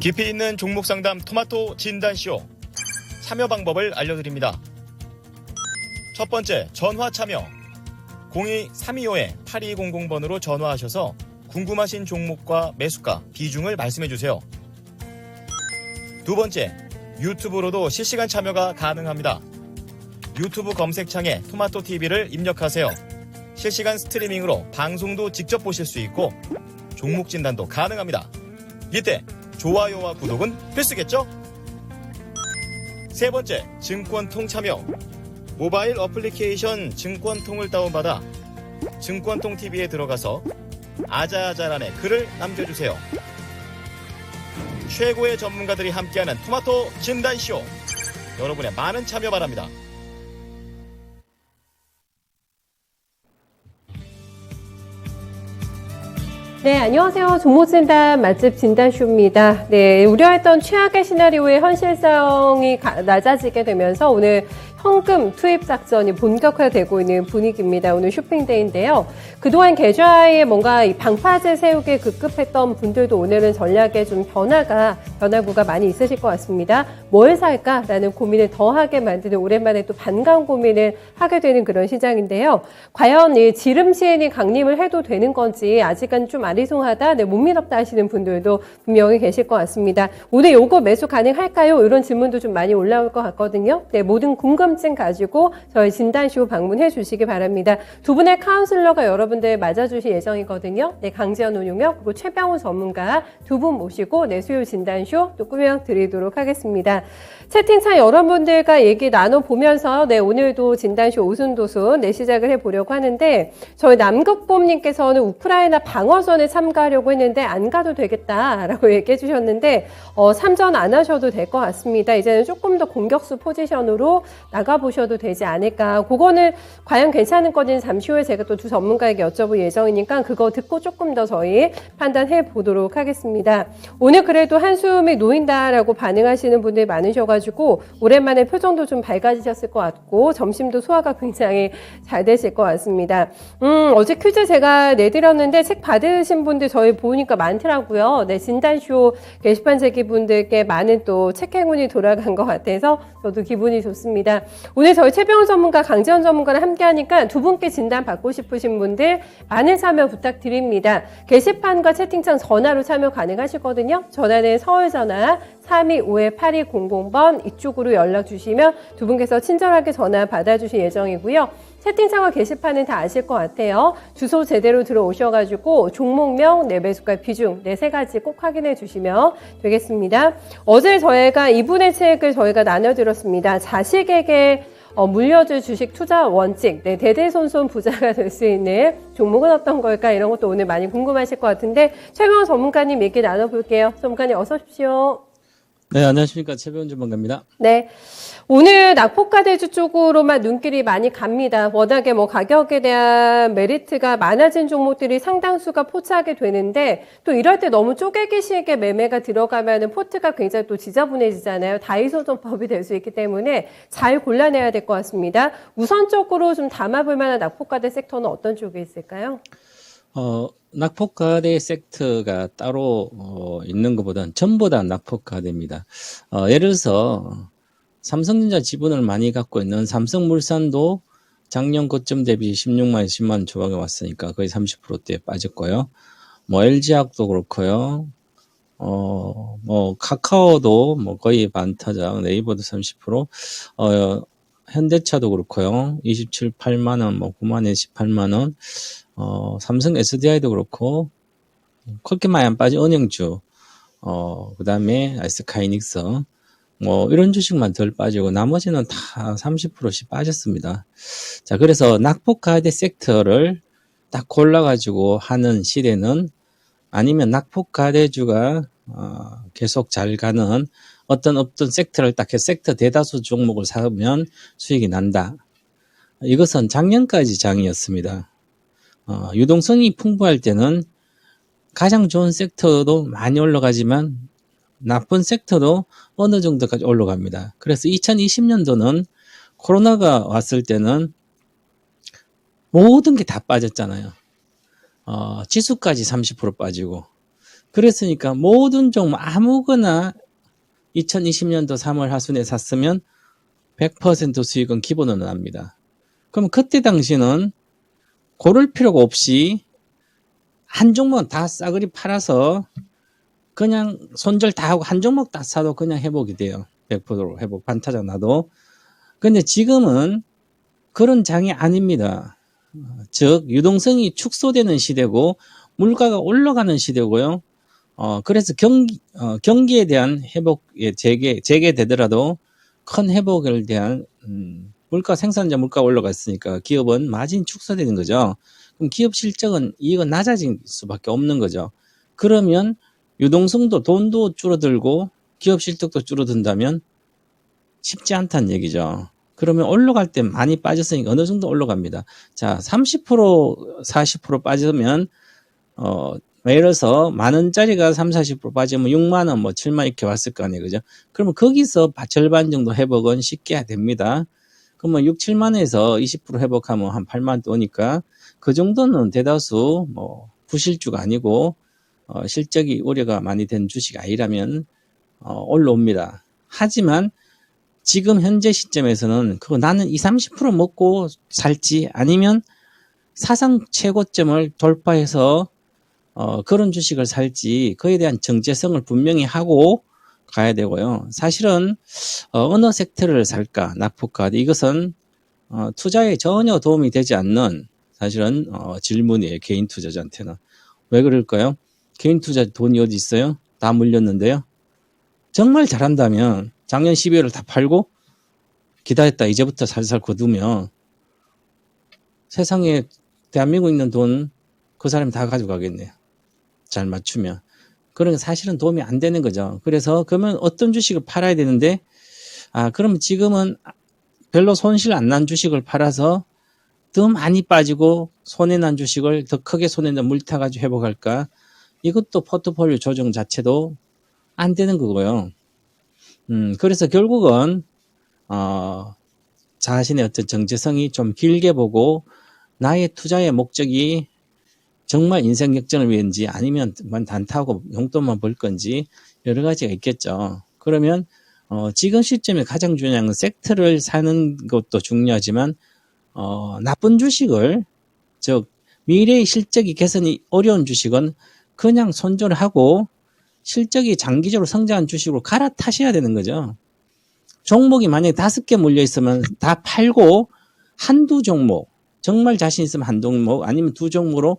깊이 있는 종목 상담 토마토 진단쇼. 참여 방법을 알려드립니다. 첫 번째, 전화 참여. 02-325-8200번으로 전화하셔서 궁금하신 종목과 매수가, 비중을 말씀해주세요. 두 번째, 유튜브로도 실시간 참여가 가능합니다. 유튜브 검색창에 토마토TV를 입력하세요. 실시간 스트리밍으로 방송도 직접 보실 수 있고 종목 진단도 가능합니다. 이때 좋아요와 구독은 필수겠죠? 세 번째, 증권통 참여. 모바일 어플리케이션 증권통을 다운받아 증권통TV에 들어가서 아자아자란에 글을 남겨주세요. 최고의 전문가들이 함께하는 토마토 진단쇼. 여러분의 많은 참여 바랍니다. 네, 안녕하세요. 종목진단 맛집 진단쇼입니다. 네, 우려했던 최악의 시나리오의 현실성이 낮아지게 되면서 오늘 현금 투입 작전이 본격화되고 있는 분위기입니다. 오늘 쇼핑데이인데요. 그동안 계좌에 뭔가 이 방파제 세우기에 급급했던 분들도 오늘은 전략에 좀 변화구가 많이 있으실 것 같습니다. 뭘 살까라는 고민을 더하게 만드는 오랜만에 또 반가운 고민을 하게 되는 그런 시장인데요. 과연 이 지름 시인이 강림을 해도 되는 건지 아직은 좀 아리송하다, 못 믿었다 하시는 분들도 분명히 계실 것 같습니다. 오늘 요거 매수 가능할까요? 이런 질문도 좀 많이 올라올 것 같거든요. 네, 모든 궁금증 가지고 저희 진단쇼 방문해 주시기 바랍니다. 두 분의 카운슬러가 여러분들 맞아주실 예정이거든요. 네, 강지연 운용역 그리고 최병우 전문가 두 분 모시고 네, 수요 진단쇼 또 꾸며드리도록 하겠습니다. 채팅창 여러분들과 얘기 나눠보면서 네, 오늘도 진단쇼 오순도순 네, 시작을 해보려고 하는데 저희 남극봄님께서는 우크라이나 방어전에 참가하려고 했는데 안 가도 되겠다라고 얘기해 주셨는데 참전 안 하셔도 될 것 같습니다. 이제는 조금 더 공격수 포지션으로 나가보셔도 되지 않을까. 그거는 과연 괜찮은 건지는 잠시 후에 제가 또 두 전문가에게 여쭤볼 예정이니까 그거 듣고 조금 더 저희 판단해 보도록 하겠습니다. 오늘 그래도 한숨이 놓인다라고 반응하시는 분들이 많으셔가지고 오랜만에 표정도 좀 밝아지셨을 것 같고 점심도 소화가 굉장히 잘 되실 것 같습니다. 어제 퀴즈 제가 내드렸는데 책 받으신 분들 저희 보니까 많더라고요. 네, 진단쇼 게시판 재기분들께 많은 또 책 행운이 돌아간 것 같아서 저도 기분이 좋습니다. 오늘 저희 최병훈 전문가, 강지연 전문가랑 함께하니까 두 분께 진단 받고 싶으신 분들 많은 참여 부탁드립니다. 게시판과 채팅창 전화로 참여 가능하시거든요. 전화는 서울전화 325-8200번 이쪽으로 연락 주시면 두 분께서 친절하게 전화 받아주실 예정이고요. 채팅창과 게시판은 다 아실 것 같아요. 주소 제대로 들어오셔가지고 종목명, 네, 매수가 비중, 네, 세 가지 꼭 확인해 주시면 되겠습니다. 어제 저희가 이분의 책을 저희가 나눠드렸습니다. 자식에게 물려줄 주식 투자 원칙, 네, 대대손손 부자가 될 수 있는 종목은 어떤 걸까? 이런 것도 오늘 많이 궁금하실 것 같은데 최병훈 전문가님 얘기 나눠볼게요. 전문가님 어서 오십시오. 네, 안녕하십니까. 최병훈 전문가입니다. 네. 오늘 낙폭과대주 쪽으로만 눈길이 많이 갑니다. 워낙에 가격에 대한 메리트가 많아진 종목들이 상당수가 포착이 되는데 또 이럴 때 너무 쪼개기식의 매매가 들어가면은 포트가 굉장히 또 지저분해지잖아요. 다이소전법이 될 수 있기 때문에 잘 골라내야 될 것 같습니다. 우선적으로 좀 담아볼 만한 낙폭과대 섹터는 어떤 쪽에 있을까요? 낙폭과대 섹터가 따로 있는 것보다는 전부 다 낙폭과대입니다. 예를 들어서 삼성전자 지분을 많이 갖고 있는 삼성물산도 작년 고점 대비 16만, 10만 조각에 왔으니까 거의 30%대 빠졌고요. LG화학도 그렇고요. 카카오도 거의 반타작, 네이버도 30%, 현대차도 그렇고요. 27, 8만 원, 9만 원, 18만 원. 삼성 SDI도 그렇고, 그렇게 많이 안 빠진 은행주, 그 다음에 SK하이닉스, 이런 주식만 덜 빠지고, 나머지는 다 30%씩 빠졌습니다. 자, 그래서 낙폭과대 섹터를 딱 골라가지고 하는 시대는 아니면 낙폭과대주가, 계속 잘 가는 어떤 섹터를 딱 해서 섹터 대다수 종목을 사면 수익이 난다. 이것은 작년까지 장이었습니다. 유동성이 풍부할 때는 가장 좋은 섹터도 많이 올라가지만 나쁜 섹터도 어느 정도까지 올라갑니다. 그래서 2020년도는 코로나가 왔을 때는 모든 게 다 빠졌잖아요. 지수까지 30% 빠지고 그랬으니까 모든 종목 아무거나 2020년도 3월 하순에 샀으면 100% 수익은 기본으로 납니다. 그럼 그때 당시는 고를 필요가 없이 한 종목 다 싸그리 팔아서 그냥 손절 다 하고 한 종목 다 사도 그냥 회복이 돼요. 100% 회복, 반타작 나도. 근데 지금은 그런 장이 아닙니다. 즉 유동성이 축소되는 시대고 물가가 올라가는 시대고요. 그래서 경기에 대한 회복에 재개되더라도 큰 회복에 대한 생산자 물가가 올라갔으니까 기업은 마진 축소되는 거죠. 그럼 기업 실적은 이익은 낮아질 수밖에 없는 거죠. 그러면 유동성도 돈도 줄어들고 기업 실적도 줄어든다면 쉽지 않다는 얘기죠. 그러면 올라갈 때 많이 빠졌으니까 어느 정도 올라갑니다. 자, 30%, 40% 빠지면 예를 들어서 만 원짜리가 30, 40% 빠지면 6만 원, 뭐 7만 이렇게 왔을 거 아니에요. 그죠? 그러면 거기서 절반 정도 회복은 쉽게 됩니다. 그러면 6, 7만 원에서 20% 회복하면 한 8만 원 오니까 그 정도는 대다수 뭐 부실주가 아니고 실적이 우려가 많이 된 주식이 아니라면 올라옵니다. 하지만 지금 현재 시점에서는 그거 나는 20, 30% 먹고 살지 아니면 사상 최고점을 돌파해서 그런 주식을 살지 그에 대한 정체성을 분명히 하고 가야 되고요. 사실은 어느 섹터를 살까 낙폭카드 이것은 투자에 전혀 도움이 되지 않는 사실은 질문이에요. 개인 투자자한테는. 왜 그럴까요? 개인 투자 돈이 어디 있어요? 다 물렸는데요. 정말 잘한다면 작년 12월을 다 팔고 기다렸다 이제부터 살살 거두면 세상에 대한민국 있는 돈 그 사람이 다 가져가겠네요. 잘 맞추면. 그러니까 사실은 도움이 안 되는 거죠. 그래서 그러면 어떤 주식을 팔아야 되는데 그럼 지금은 별로 손실 안 난 주식을 팔아서 더 많이 빠지고 손해난 주식을 더 크게 손해난 물타가지고 회복할까? 이것도 포트폴리오 조정 자체도 안 되는 거고요. 그래서 결국은 자신의 어떤 정체성이 좀 길게 보고 나의 투자의 목적이 정말 인생 역전을 위한지 아니면 단타하고 용돈만 벌 건지 여러 가지가 있겠죠. 그러면 지금 시점에 가장 중요한 건 섹터를 사는 것도 중요하지만 나쁜 주식을 즉 미래의 실적이 개선이 어려운 주식은 그냥 손절을 하고 실적이 장기적으로 성장한 주식으로 갈아타셔야 되는 거죠. 종목이 만약에 5개 몰려 있으면 다 팔고 한두 종목 정말 자신 있으면 한 종목 아니면 두 종목으로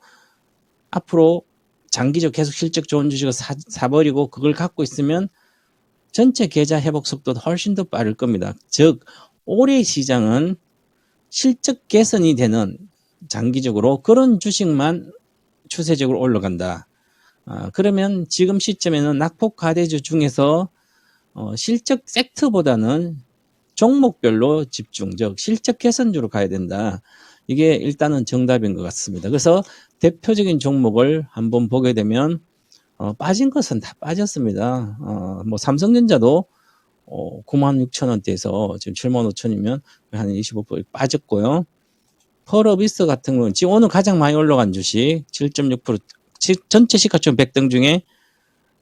앞으로 장기적 계속 실적 좋은 주식을 사버리고 그걸 갖고 있으면 전체 계좌 회복 속도도 훨씬 더 빠를 겁니다. 즉 올해 시장은 실적 개선이 되는 장기적으로 그런 주식만 추세적으로 올라간다. 그러면 지금 시점에는 낙폭 과대주 중에서 실적 섹터보다는 종목별로 집중, 즉 실적 개선주로 가야 된다. 이게 일단은 정답인 것 같습니다. 그래서 대표적인 종목을 한번 보게 되면 빠진 것은 다 빠졌습니다. 뭐 삼성전자도 96,000원대에서 지금 75,000원이면 한 25% 빠졌고요. 펄어비스 같은 경우는 지금 오늘 가장 많이 올라간 주식 7.6% 전체 시가총 100등 중에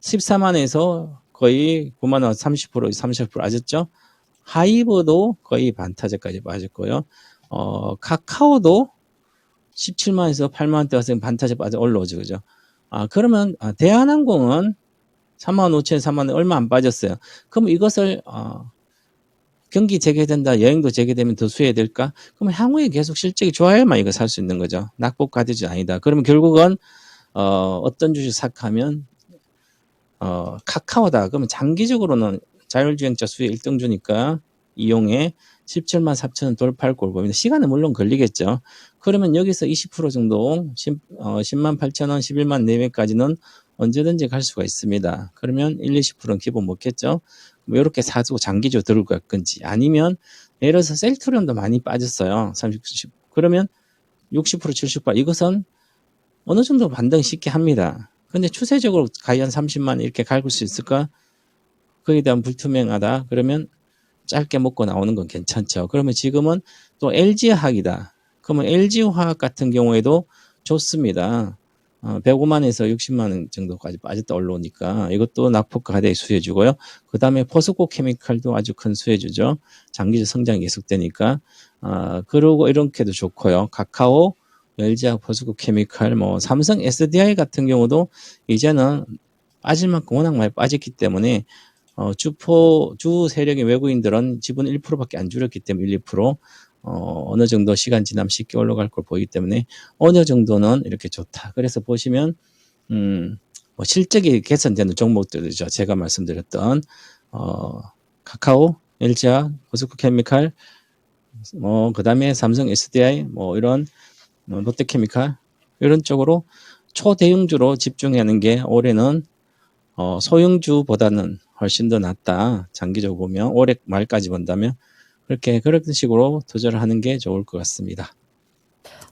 14만원에서 거의 9만원 30% 빠졌죠. 하이버도 거의 반타작까지 빠졌고요. 카카오도 17만원에서 8만원대 와서 반타작 빠져 올라오죠. 그죠? 그러면 대한항공은 35,000원, 3만원 얼마 안 빠졌어요. 그럼 이것을 경기 재개된다, 여행도 재개되면 더 수혜될까? 그럼 향후에 계속 실적이 좋아야만 이거 살 수 있는 거죠. 낙폭 과대주 아니다. 그러면 결국은 어떤 주식 삭하면 카카오다. 그러면 장기적으로는 자율주행차 수혜 1등주니까 이용해 17만 4천원 돌파할 걸 봅니다. 시간은 물론 걸리겠죠. 그러면 여기서 20% 정도 10만 8천원, 11만 내외까지는 언제든지 갈 수가 있습니다. 그러면 1, 20%는 기본 먹겠죠. 뭐 이렇게 사두고 장기적으로 들고 갈 건지 아니면 예를 들어서 셀트리온도 많이 빠졌어요. 30, 90. 그러면 60%, 70% 이것은 어느 정도 반등 쉽게 합니다. 근데 추세적으로 과연 30만 이렇게 갈 수 있을까? 거기에 대한 불투명하다. 그러면 짧게 먹고 나오는 건 괜찮죠. 그러면 지금은 또 LG화학이다. 그러면 LG화학 같은 경우에도 좋습니다. 105만에서 60만 원 정도까지 빠졌다 올라오니까 이것도 낙폭과 하대의 수혜주고요. 그 다음에 포스코 케미칼도 아주 큰 수혜주죠. 장기적 성장이 계속되니까. 그러고 이렇게도 좋고요. 카카오, LG화학, 포스코 케미칼, 뭐 삼성 SDI 같은 경우도 이제는 빠질 만큼 워낙 많이 빠졌기 때문에 주 세력의 외국인들은 지분 1%밖에 안 줄였기 때문에 1, 2% 어느 정도 시간 지나면 쉽게 올라갈 걸 보이기 때문에 어느 정도는 이렇게 좋다. 그래서 보시면 뭐 실적이 개선되는 종목들이죠. 제가 말씀드렸던 카카오, LG화학, 포스코 케미칼, 뭐 그다음에 삼성 SDI, 뭐 이런 롯데케미칼 이런 쪽으로 초대형주로 집중하는 게 올해는 소형주보다는 훨씬 더 낫다. 장기적으로 보면 올해 말까지 본다면 그런 식으로 투자를 하는 게 좋을 것 같습니다.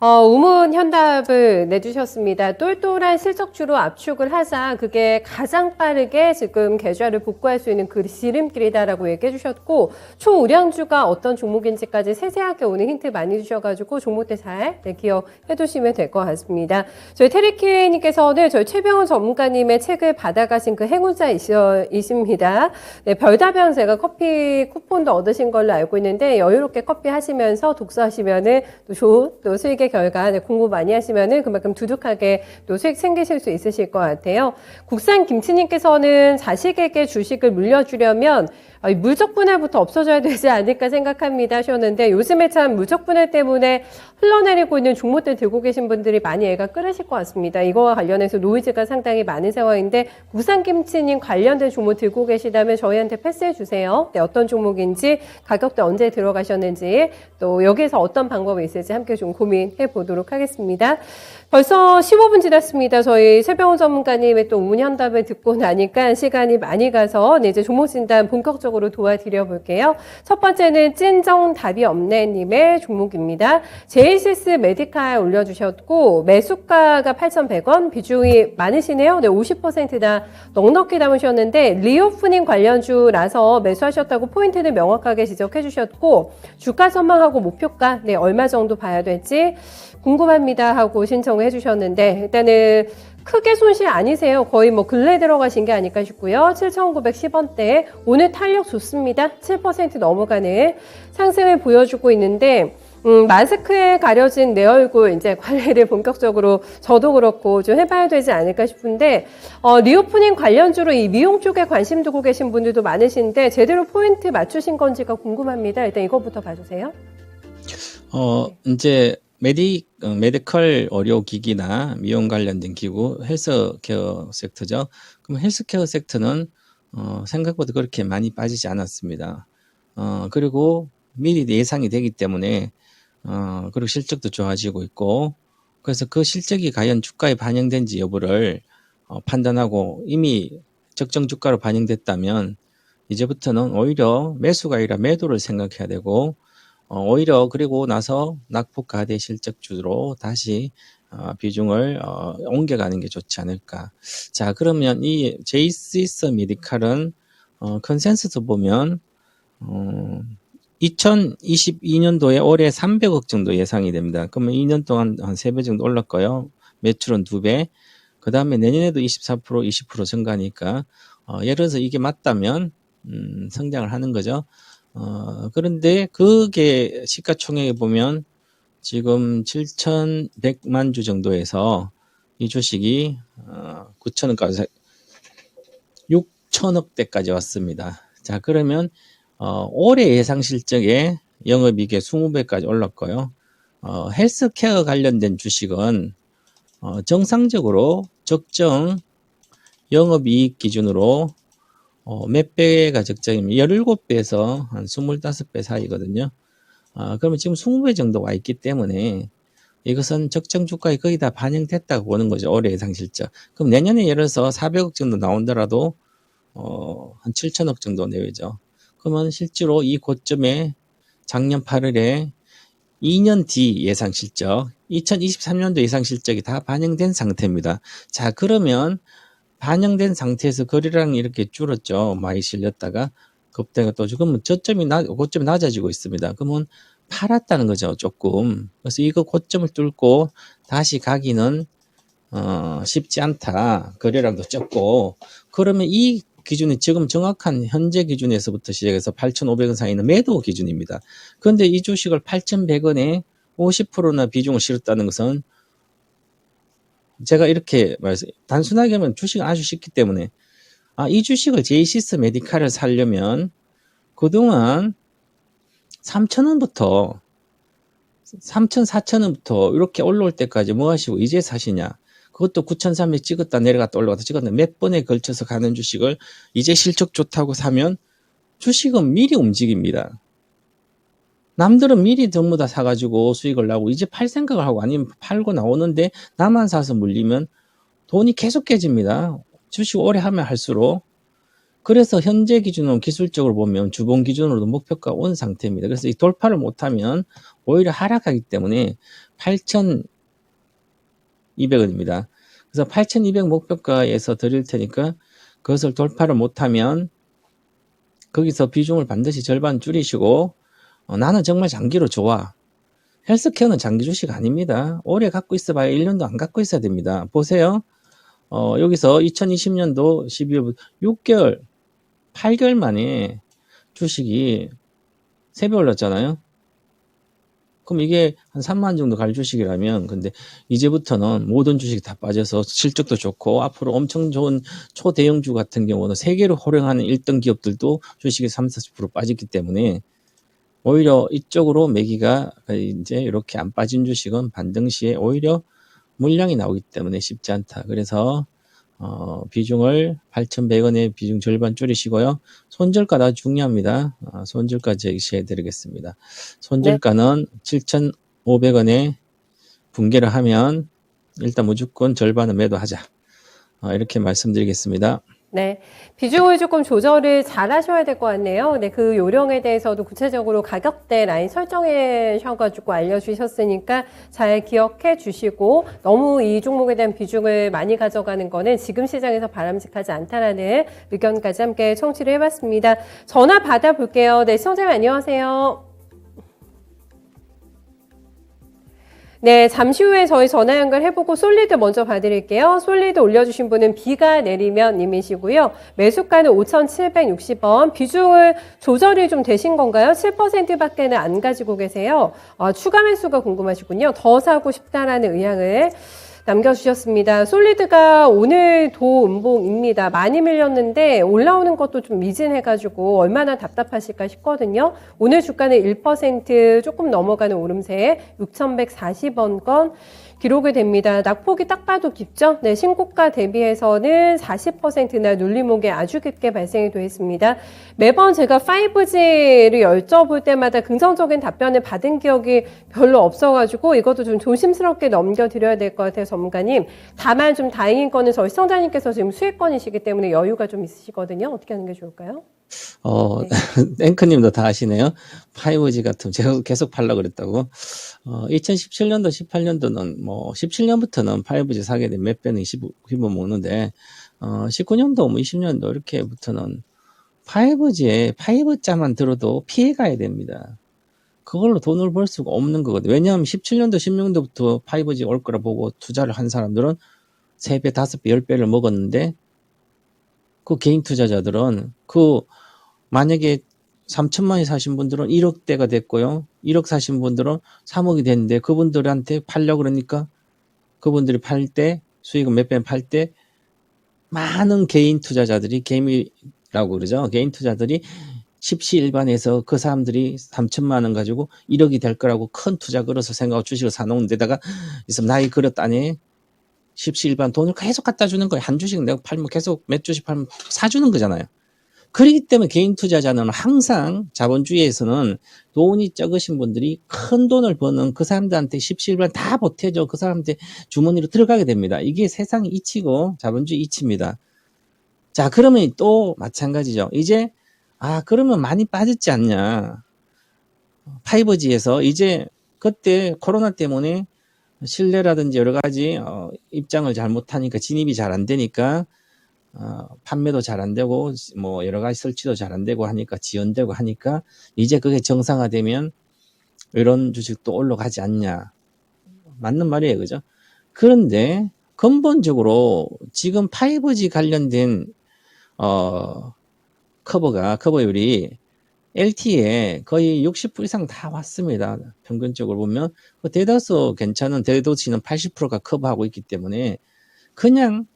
우문 현답을 내주셨습니다. 똘똘한 실적주로 압축을 하자 그게 가장 빠르게 지금 계좌를 복구할 수 있는 그 지름길이다라고 얘기해 주셨고 초우량주가 어떤 종목인지까지 세세하게 오늘 힌트 많이 주셔가지고 종목들 잘 기억해 두시면 될 것 같습니다. 저희 테리키님께서는 저희 최병훈 전문가님의 책을 받아가신 그 행운자이십니다. 네, 별다방 제가 커피 쿠폰도 얻으신 걸로 알고 있는데 여유롭게 커피 하시면서 독서하시면은 또 좋은 또 수익의 결과 공부 많이 하시면은 그만큼 두둑하게 또 수익 챙기실 수 있으실 것 같아요. 국산 김치님께서는 자식에게 주식을 물려주려면 물적 분할부터 없어져야 되지 않을까 생각합니다 하셨는데 요즘에 참 물적 분할 때문에 흘러내리고 있는 종목들 들고 계신 분들이 많이 애가 끓으실 것 같습니다. 이거와 관련해서 노이즈가 상당히 많은 상황인데 국산김치님 관련된 종목 들고 계시다면 저희한테 패스해 주세요. 네, 어떤 종목인지 가격대 언제 들어가셨는지 또 여기에서 어떤 방법이 있을지 함께 좀 고민해 보도록 하겠습니다. 벌써 15분 지났습니다. 저희 최병훈 전문가님의 또 우문현답을 듣고 나니까 시간이 많이 가서 이제 종목 진단 본격적으로 도와드려 볼게요. 첫 번째는 찐정 답이 없네님의 종목입니다. 제이시스 메디칼 올려주셨고 매수가가 8,100원 비중이 많으시네요. 네, 50%다 넉넉히 담으셨는데 리오프닝 관련주라서 매수하셨다고 포인트는 명확하게 지적해 주셨고 주가 전망하고 목표가 네, 얼마 정도 봐야 될지 궁금합니다 하고 신청을 해주셨는데 일단은 크게 손실 아니세요. 거의 뭐 근래 들어가신 게 아닐까 싶고요. 7,910원대 오늘 탄력 좋습니다. 7% 넘어가는 상승을 보여주고 있는데 마스크에 가려진 내 얼굴 이제 관리를 본격적으로 저도 그렇고 좀 해봐야 되지 않을까 싶은데 리오프닝 관련주로 이 미용 쪽에 관심 두고 계신 분들도 많으신데 제대로 포인트 맞추신 건지가 궁금합니다. 일단 이거부터 봐주세요. 이제 메디컬 의료기기나 미용 관련된 기구, 헬스케어 섹터죠. 그럼 헬스케어 섹터는 생각보다 그렇게 많이 빠지지 않았습니다. 그리고 미리 예상이 되기 때문에 그리고 실적도 좋아지고 있고 그래서 그 실적이 과연 주가에 반영된지 여부를 판단하고 이미 적정 주가로 반영됐다면 이제부터는 오히려 매수가 아니라 매도를 생각해야 되고 오히려 그리고 나서 낙폭 하대 실적주로 다시 비중을 옮겨가는 게 좋지 않을까. 자, 그러면 이 제이시스 메디칼은 컨센서스 보면 2022년도에 올해 300억 정도 예상이 됩니다. 그러면 2년 동안 한 3배 정도 올랐고요. 매출은 2배. 그 다음에 내년에도 24%, 20% 증가니까 예를 들어서 이게 맞다면 성장을 하는 거죠. 그런데 그게 시가총액에 보면 지금 7,100만 주 정도에서 이 주식이 9천억까지 6천억대까지 왔습니다. 자, 그러면 올해 예상 실적에 영업이익의 20배까지 올랐고요. 헬스케어 관련된 주식은 정상적으로 적정 영업이익 기준으로 몇 배가 적정이면 17배에서 한 25배 사이거든요. 그러면 지금 20배 정도 와 있기 때문에 이것은 적정 주가에 거의 다 반영됐다고 보는 거죠. 올해 예상 실적. 그럼 내년에 예를 들어서 400억 정도 나온다라도 한 7천억 정도 내외죠. 그러면 실제로 이 고점에 작년 8월에 2년 뒤 예상 실적, 2023년도 예상 실적이 다 반영된 상태입니다. 자, 그러면 반영된 상태에서 거래량이 이렇게 줄었죠. 많이 실렸다가 급대가 또 지금 고점이 낮아지고 있습니다. 그러면 팔았다는 거죠. 조금. 그래서 이거 고점을 뚫고 다시 가기는 쉽지 않다. 거래량도 적고. 그러면 이 기준이 지금 정확한 현재 기준에서부터 시작해서 8,500원 사이는 매도 기준입니다. 그런데 이 주식을 8,100원에 50%나 비중을 실었다는 것은 제가 이렇게 단순하게 하면 주식은 아주 쉽기 때문에 이 주식을 제이시스 메디칼을 사려면 그동안 3,000원부터 3,000, 4,000원부터 이렇게 올라올 때까지 뭐 하시고 이제 사시냐. 그것도 9,300 찍었다 내려갔다 올라갔다 찍었다 몇 번에 걸쳐서 가는 주식을 이제 실적 좋다고 사면 주식은 미리 움직입니다. 남들은 미리 전부 다 사가지고 수익을 나고 이제 팔 생각을 하고 아니면 팔고 나오는데 나만 사서 물리면 돈이 계속 깨집니다. 주식 오래 하면 할수록. 그래서 현재 기준으로 기술적으로 보면 주봉 기준으로도 목표가 온 상태입니다. 그래서 이 돌파를 못하면 오히려 하락하기 때문에 8,200원입니다. 그래서 8,200 목표가에서 드릴 테니까 그것을 돌파를 못하면 거기서 비중을 반드시 절반 줄이시고 나는 정말 장기로 좋아. 헬스케어는 장기 주식 아닙니다. 오래 갖고 있어봐야 1년도 안 갖고 있어야 됩니다. 보세요. 여기서 2020년도 12월 6개월, 8개월 만에 주식이 3배 올랐잖아요. 그럼 이게 한 3만 정도 갈 주식이라면, 근데 이제부터는 모든 주식이 다 빠져서 실적도 좋고, 앞으로 엄청 좋은 초대형주 같은 경우는 세계로 호령하는 1등 기업들도 주식이 30, 40% 빠졌기 때문에, 오히려 이쪽으로 매기가 이제 이렇게 안 빠진 주식은 반등 시에 오히려 물량이 나오기 때문에 쉽지 않다. 그래서 비중을 8,100원의 비중 절반 줄이시고요. 손절가 아주 중요합니다. 손절가 제시해 드리겠습니다. 손절가는 7,500원에 붕괴를 하면 일단 무조건 절반은 매도하자. 이렇게 말씀드리겠습니다. 네, 비중을 조금 조절을 잘 하셔야 될 것 같네요. 네, 그 요령에 대해서도 구체적으로 가격대 라인 설정해 주셔가지고 알려주셨으니까 잘 기억해 주시고 너무 이 종목에 대한 비중을 많이 가져가는 거는 지금 시장에서 바람직하지 않다라는 의견까지 함께 청취를 해봤습니다. 전화 받아볼게요. 네, 시청자님 안녕하세요. 네, 잠시 후에 저희 전화 연결해보고 솔리드 먼저 봐드릴게요. 솔리드 올려주신 분은 비가 내리면 님이시고요. 매수가는 5,760원. 비중을 조절이 좀 되신 건가요? 7%밖에는 안 가지고 계세요. 추가 매수가 궁금하시군요. 더 사고 싶다라는 의향을 남겨주셨습니다. 솔리드가 오늘 도음봉입니다. 많이 밀렸는데 올라오는 것도 좀 미진해가지고 얼마나 답답하실까 싶거든요. 오늘 주가는 1% 조금 넘어가는 오름세에 6,140원권 기록이 됩니다. 낙폭이 딱 봐도 깊죠? 네, 신고가 대비해서는 40%나 눌림목이 아주 깊게 발생이 되어 있습니다. 매번 제가 5G를 여쭤볼 때마다 긍정적인 답변을 받은 기억이 별로 없어가지고 이것도 좀 조심스럽게 넘겨드려야 될 것 같아요, 전문가님. 다만 좀 다행인 거는 저희 시청자님께서 지금 수익권이시기 때문에 여유가 좀 있으시거든요. 어떻게 하는 게 좋을까요? 네. 앵커님도 다 아시네요. 5G 같은 제가 계속 팔려고 그랬다고. 2017년도, 18년도는 17년부터는 5G 사게 되면 몇 배는 휘부 먹는데 19년도, 20년도 이렇게부터는 5G에 5자만 들어도 피해 가야 됩니다. 그걸로 돈을 벌 수가 없는 거거든요. 왜냐하면 17년도, 16년도부터 5G 올 거라 보고 투자를 한 사람들은 3배, 5배, 10배를 먹었는데 그 개인 투자자들은 만약에 3천만이 사신 분들은 1억대가 됐고요. 1억 사신 분들은 3억이 됐는데 그분들한테 팔려고 그러니까 그분들이 팔 때 수익은 몇 배 팔 때 많은 개인 투자자들이 개미라고 그러죠. 개인 투자들이 십시일반해서 그 사람들이 3천만 원 가지고 1억이 될 거라고 큰 투자 걸어서 생각하고 주식을 사놓은 데다가 있으면 나이 그릇다니 십시일반 돈을 계속 갖다 주는 거예요. 한 주씩 내가 팔면 계속 몇 주씩 팔면 사주는 거잖아요. 그렇기 때문에 개인 투자자는 항상 자본주의에서는 돈이 적으신 분들이 큰 돈을 버는 그 사람들한테 십시일반 다 보태줘. 그 사람한테 주머니로 들어가게 됩니다. 이게 세상의 이치고 자본주의 이치입니다. 자, 그러면 또 마찬가지죠. 이제 그러면 많이 빠졌지 않냐. 5G에서 이제 그때 코로나 때문에 신뢰라든지 여러 가지 입장을 잘못하니까 진입이 잘 안 되니까 판매도 잘 안 되고 여러 가지 설치도 잘 안 되고 하니까 지연되고 하니까 이제 그게 정상화되면 이런 주식도 올라가지 않냐. 맞는 말이에요. 그죠? 그런데 근본적으로 지금 5G 관련된 커버율이 LTE 거의 60% 이상 다 왔습니다. 평균적으로 보면 대다수 괜찮은 대도시는 80%가 커버하고 있기 때문에 그냥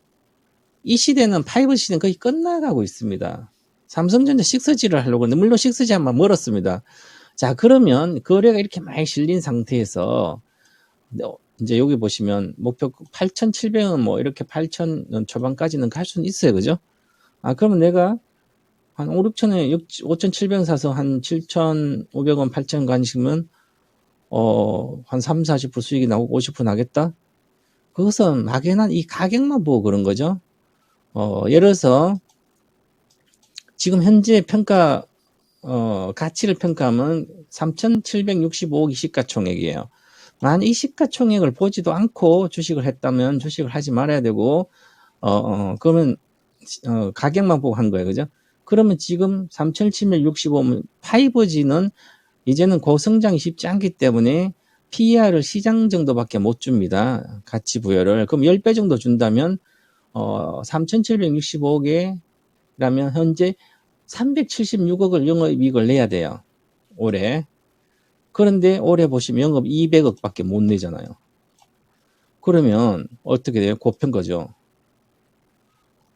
이 시대는 5G 시대는 거의 끝나가고 있습니다. 삼성전자 6G를 하려고 하는데 물론 6G 한번 멀었습니다. 자, 그러면 거래가 이렇게 많이 실린 상태에서 이제 여기 보시면 목표 8,700원 뭐 이렇게 8,000원 초반까지는 갈 수는 있어요. 그죠? 그러면 내가 한 5, 6천에 5,700원 사서 한 7,500원, 8,000원 가시면 한 3, 40% 수익이 나오고 50% 나겠다? 그것은 막연한 이 가격만 보고 그런 거죠. 예를 들어서 지금 현재 가치를 평가하면 3,765억이 시가총액이에요. 만약 이 시가총액을 보지도 않고 주식을 했다면 주식을 하지 말아야 되고, 그러면, 가격만 보고 한 거예요. 그죠? 그러면 지금 3,765면 5G는 이제는 고성장이 쉽지 않기 때문에 PER을 시장 정도밖에 못 줍니다. 가치 부여를. 그럼 10배 정도 준다면, 3,765억에 라면 현재 376억을 영업이익을 내야 돼요. 올해. 그런데 올해 보시면 영업 200억밖에 못 내잖아요. 그러면 어떻게 돼요? 곱편 거죠.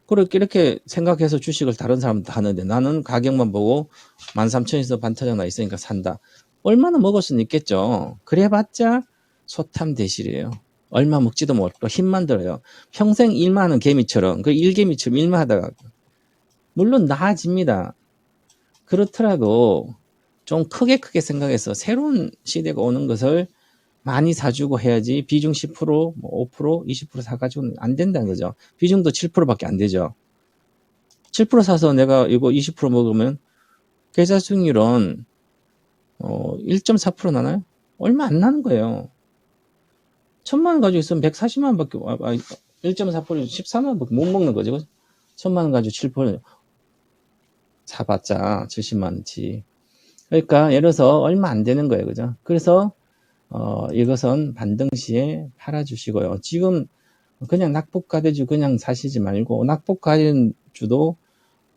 그렇게 이렇게 생각해서 주식을 다른 사람도 하는데 나는 가격만 보고 13,000에서 반타작 나 있으니까 산다. 얼마나 먹을 수는 있겠죠. 그래봤자 소탐 대실이에요. 얼마 먹지도 못하고 힘만 들어요. 평생 일만 하는 개미처럼 그 일개미처럼 일만 하다가 물론 나아집니다. 그렇더라도 좀 크게 생각해서 새로운 시대가 오는 것을 많이 사주고 해야지 비중 10%, 뭐 5%, 20% 사가지고는 안 된다는 거죠. 비중도 7%밖에 안 되죠. 7% 사서 내가 이거 20% 먹으면 계좌 수익률은 1.4% 나나요? 얼마 안 나는 거예요. 1,000만 원 가지고 있으면 140만 원밖에 1.4% 14만 원밖에 못 먹는 거죠. 1,000만 원 가지고 7% 사봤자 70만 원치. 그러니까 예를 들어서 얼마 안 되는 거예요. 그죠? 그래서 이것은 반등 시에 팔아주시고요. 지금 그냥 낙폭과대주 그냥 사시지 말고 낙폭과대주도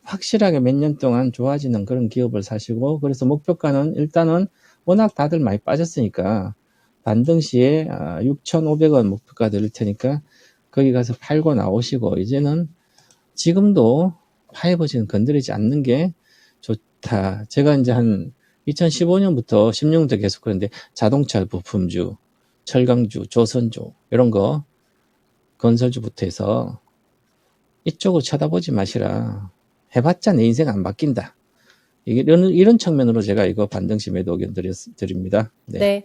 확실하게 몇 년 동안 좋아지는 그런 기업을 사시고 그래서 목표가는 일단은 워낙 다들 많이 빠졌으니까 반등 시에 6,500원 목표가 드릴 테니까 거기 가서 팔고 나오시고 이제는 지금도 5G는 건드리지 않는 게 좋다. 제가 이제 한 2015년부터 16년부터 계속 그런데 자동차 부품주, 철강주, 조선주 이런 거 건설주부터 해서 이쪽으로 쳐다보지 마시라. 해봤자 내 인생 안 바뀐다. 이런 측면으로 제가 이거 반등시 매도 의견 드립니다. 네. 네.